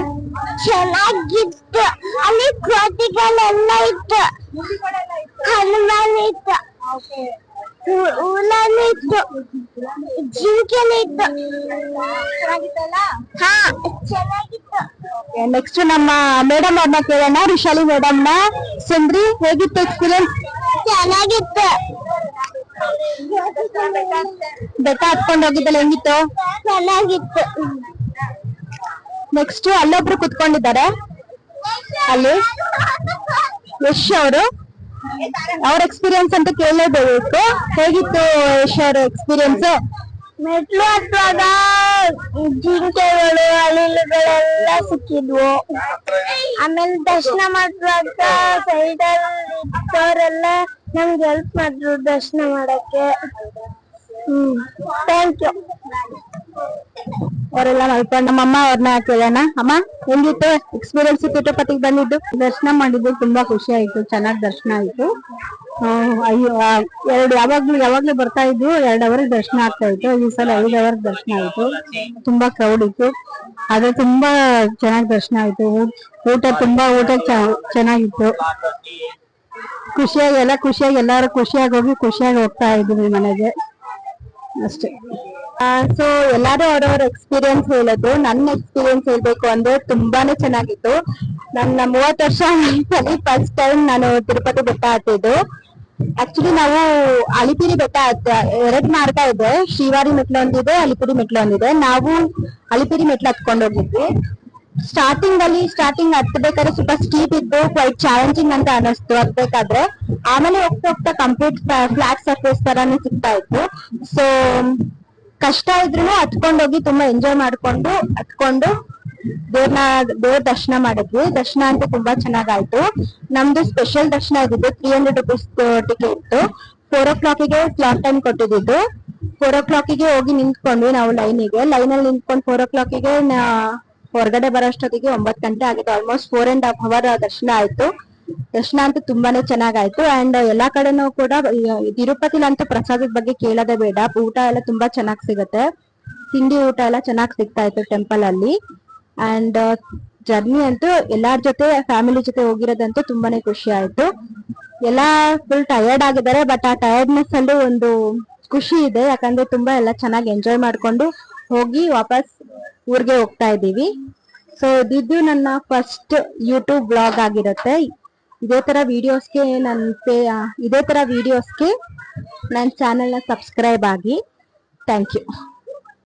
ಚೆನ್ನಾಗಿತ್ತು. ಅಲ್ಲಿ ಕೋತಿಗಳೆಲ್ಲ ಇತ್ತು, ಹನುಮಾನ್ ಇತ್ತು, ಉಲನ್ ಇತ್ತು, ಜಿಂಕೆಲ್ಲ ಇತ್ತು. ಹಾ, ಚೆನ್ನಾಗಿತ್ತು. ನೆಕ್ಸ್ಟ್ ನಮ್ಮ ಮೇಡಮ್ ಅವ್ರನ್ನ ಕೇಳೋಣ. ಋಷಾಲಿ ಮೇಡಮ್ನ. ಸುಂದ್ರಿ ಹೇಗಿತ್ತು ಎಕ್ಸ್ಪೀರಿಯನ್ಸ್? ಚೆನ್ನಾಗಿತ್ತು. ಬೆಟ್ಟ ಹತ್ಕೊಂಡು ಹೋಗಿದ್ದಲ್ಲ ಹೆಂಗಿತ್ತು? ಚೆನ್ನಾಗಿತ್ತು. ನೆಕ್ಸ್ಟ್ ಅಲ್ಲೊಬ್ರು ಕುತ್ಕೊಂಡಿದ್ದಾರೆ ಅಲ್ಲಿ, ಯಶ್ ಅವರು. ಅವ್ರ ಎಕ್ಸ್ಪೀರಿಯನ್ಸ್ ಅಂತ ಕೇಳಲೇಬೇಕು. ಹೇಗಿತ್ತು ಯಶ್ ಅವ್ರ ಎಕ್ಸ್ಪೀರಿಯನ್ಸ್? ಮೆಟ್ಲು ಹತ್ತುವಾಗ ಜಿಂಕೆಗಳು ಅಳಿಲುಗಳೆಲ್ಲ ಸಿಕ್ಕಿದ್ವು. ಆಮೇಲೆ ದರ್ಶನ ಮಾಡುವಾಗ ಸೈಡಲ್ಲಿ ಅವರೆಲ್ಲ ನಮ್ಗೆ ಹೆಲ್ಪ್ ಮಾಡಿದ್ರು ದರ್ಶನ ಮಾಡಕ್ಕೆ. Thank you. ಅವರೆಲ್ಲ ಮಾಡ್ಕೊಂಡು ನಮ್ಮಮ್ಮ ಅವ್ರನ್ನ ಕೇಳೋಣ. ಅಮ್ಮ, ಹೆಂಗಿತ್ತು ಎಕ್ಸ್ಪೀರಿಯನ್ಸ್ ತಿರುಪತಿಗೆ ಬಂದಿದ್ದು? ದರ್ಶನ ಮಾಡಿದ್ದು ತುಂಬಾ ಖುಷಿ ಆಯ್ತು, ಚೆನ್ನಾಗಿ ದರ್ಶನ ಆಯ್ತು. ಅಯ್ಯೋ, ಯಾವಾಗ್ಲೂ ಬರ್ತಾ ಇದ್ವು, 2 ಅವರ್ ದರ್ಶನ ಆಗ್ತಾ ಇತ್ತು. ಈ ಸಲ 5 ಅವರ್ ದರ್ಶನ ಆಯ್ತು. ತುಂಬಾ ಕ್ರೌಡ್ ಇತ್ತು, ಆದ್ರೆ ತುಂಬಾ ಚೆನ್ನಾಗಿ ದರ್ಶನ ಆಯ್ತು. ಊಟ ಚೆನ್ನಾಗಿತ್ತು. ಖುಷಿಯಾಗಿ ಎಲ್ಲಾರು ಖುಷಿಯಾಗಿ ಹೋಗಿ ಖುಷಿಯಾಗಿ ಹೋಗ್ತಾ ಇದ್ವಿ ಮನೆಗೆ ಅಷ್ಟೇ. ಸೊ ಎಲ್ಲಾರು ಅವ್ರವ್ರ ಎಕ್ಸ್ಪೀರಿಯನ್ಸ್ ಹೇಳೋದು. ನನ್ನ ಎಕ್ಸ್ಪೀರಿಯನ್ಸ್ ಹೇಳ್ಬೇಕು ಅಂದ್ರೆ ತುಂಬಾನೇ ಚೆನ್ನಾಗಿತ್ತು. ನನ್ನ 30 ವರ್ಷ ಫಸ್ಟ್ ಟೈಮ್ ನಾನು ತಿರುಪತಿ ಬೆಟ್ಟ ಹತ್ತಿದ್ದು. ಆಕ್ಚುಲಿ ನಾವು ಅಲಿಪಿರಿ ಬೆಟ್ಟ 2 ಮಾರ್ಗ ಇದೆ, ಶ್ರೀವಾರಿ ಮೆಟ್ಲು ಒಂದಿದೆ, ಅಲಿಪಿರಿ ಮೆಟ್ಲು ಒಂದಿದೆ. ನಾವು ಅಲಿಪಿರಿ ಮೆಟ್ಲು ಹತ್ಕೊಂಡು ಹೋಗಿದ್ವಿ. ಸ್ಟಾರ್ಟಿಂಗ್ ಹತ್ಬೇಕಾದ್ರೆ ಸ್ವಲ್ಪ ಸ್ಟೀಪ್ ಇದ್ದು, ಕ್ವೈಟ್ ಚಾಲೆಂಜಿಂಗ್ ಅಂತ ಅನಿಸ್ತು ಹತ್ಬೇಕಾದ್ರೆ. ಆಮೇಲೆ ಹೋಗ್ತಾ ಕಂಪ್ಲೀಟ್ ಫ್ಲಾಟ್ ಸರ್ಫೇಸ್ ತರಾನೇ ಸಿಗ್ತಾ ಇತ್ತು. ಸೊ ಕಷ್ಟ ಇದ್ರು ಹತ್ಕೊಂಡೋಗಿ ತುಂಬಾ ಎಂಜಾಯ್ ಹತ್ಕೊಂಡು ದೇವ್ರ ದರ್ಶನ ಮಾಡಿದ್ವಿ. ದರ್ಶನ ಅಂತೂ ತುಂಬಾ ಚೆನ್ನಾಗಾಯ್ತು. ನಮ್ದು ಸ್ಪೆಷಲ್ ದರ್ಶನ ಇದ್ದಿದ್ದು 300 rupees ಟಿಕೆಟ್ ಇತ್ತು. 4 o'clock ಸ್ಲಾಟ್ ಟೈಮ್ ಕೊಟ್ಟಿದ್ದು. 4 o'clock ಹೋಗಿ ನಿಂತ್ಕೊಂಡ್ವಿ ನಾವು ಲೈನಲ್ಲಿ ನಿಂತ್ಕೊಂಡು 4 o'clock ಹೊರಗಡೆ ಬರೋಷ್ಟೊತ್ತಿಗೆ 9 ಗಂಟೆ ಆಗಿತ್ತು. ಆಲ್ಮೋಸ್ಟ್ 4.5 hour ದರ್ಶನ ಆಯ್ತು. ದರ್ಶನ ಅಂತೂ ತುಂಬಾನೇ ಚೆನ್ನಾಗಾಯ್ತು. ಅಂಡ್ ಎಲ್ಲಾ ಕಡೆನೂ ಕೂಡ ತಿರುಪತಿಲಂತೂ ಪ್ರಸಾದದ ಬಗ್ಗೆ ಕೇಳೋದೇ ಬೇಡ. ಊಟ ಎಲ್ಲ ತುಂಬಾ ಚೆನ್ನಾಗಿ ಸಿಗುತ್ತೆ. ತಿಂಡಿ ಊಟ ಎಲ್ಲ ಚೆನ್ನಾಗಿ ಸಿಗ್ತಾ ಇತ್ತು ಟೆಂಪಲ್ ಅಲ್ಲಿ. ಅಂಡ್ ಜರ್ನಿ ಅಂತೂ ಎಲ್ಲಾರ ಜೊತೆ ಫ್ಯಾಮಿಲಿ ಜೊತೆ ಹೋಗಿರೋದಂತೂ ತುಂಬಾನೇ ಖುಷಿ ಆಯ್ತು. ಎಲ್ಲಾ ಫುಲ್ ಟಯರ್ಡ್ ಆಗಿದ್ದಾರೆ, ಬಟ್ ಆ ಟಯರ್ಡ್ನೆಸ್ ಅಲ್ಲೂ ಒಂದು ಖುಷಿ ಇದೆ. ಯಾಕಂದ್ರೆ ತುಂಬಾ ಎಲ್ಲ ಚೆನ್ನಾಗಿ ಎಂಜಾಯ್ ಮಾಡ್ಕೊಂಡು ಹೋಗಿ ವಾಪಸ್ ಊರ್ಗೆ ಹೋಗ್ತಾ ಇದೀವಿ. ಸೊ ಇದು ನನ್ನ ಫಸ್ಟ್ ಯೂಟ್ಯೂಬ್ ಬ್ಲಾಗ್ ಆಗಿರುತ್ತೆ. ಇದೇ ತರ ವಿಡಿಯೋಸ್ಗೆ ನನ್ನ ಚಾನೆಲ್ನ ಸಬ್ಸ್ಕ್ರೈಬ್ ಆಗಿ. Thank you.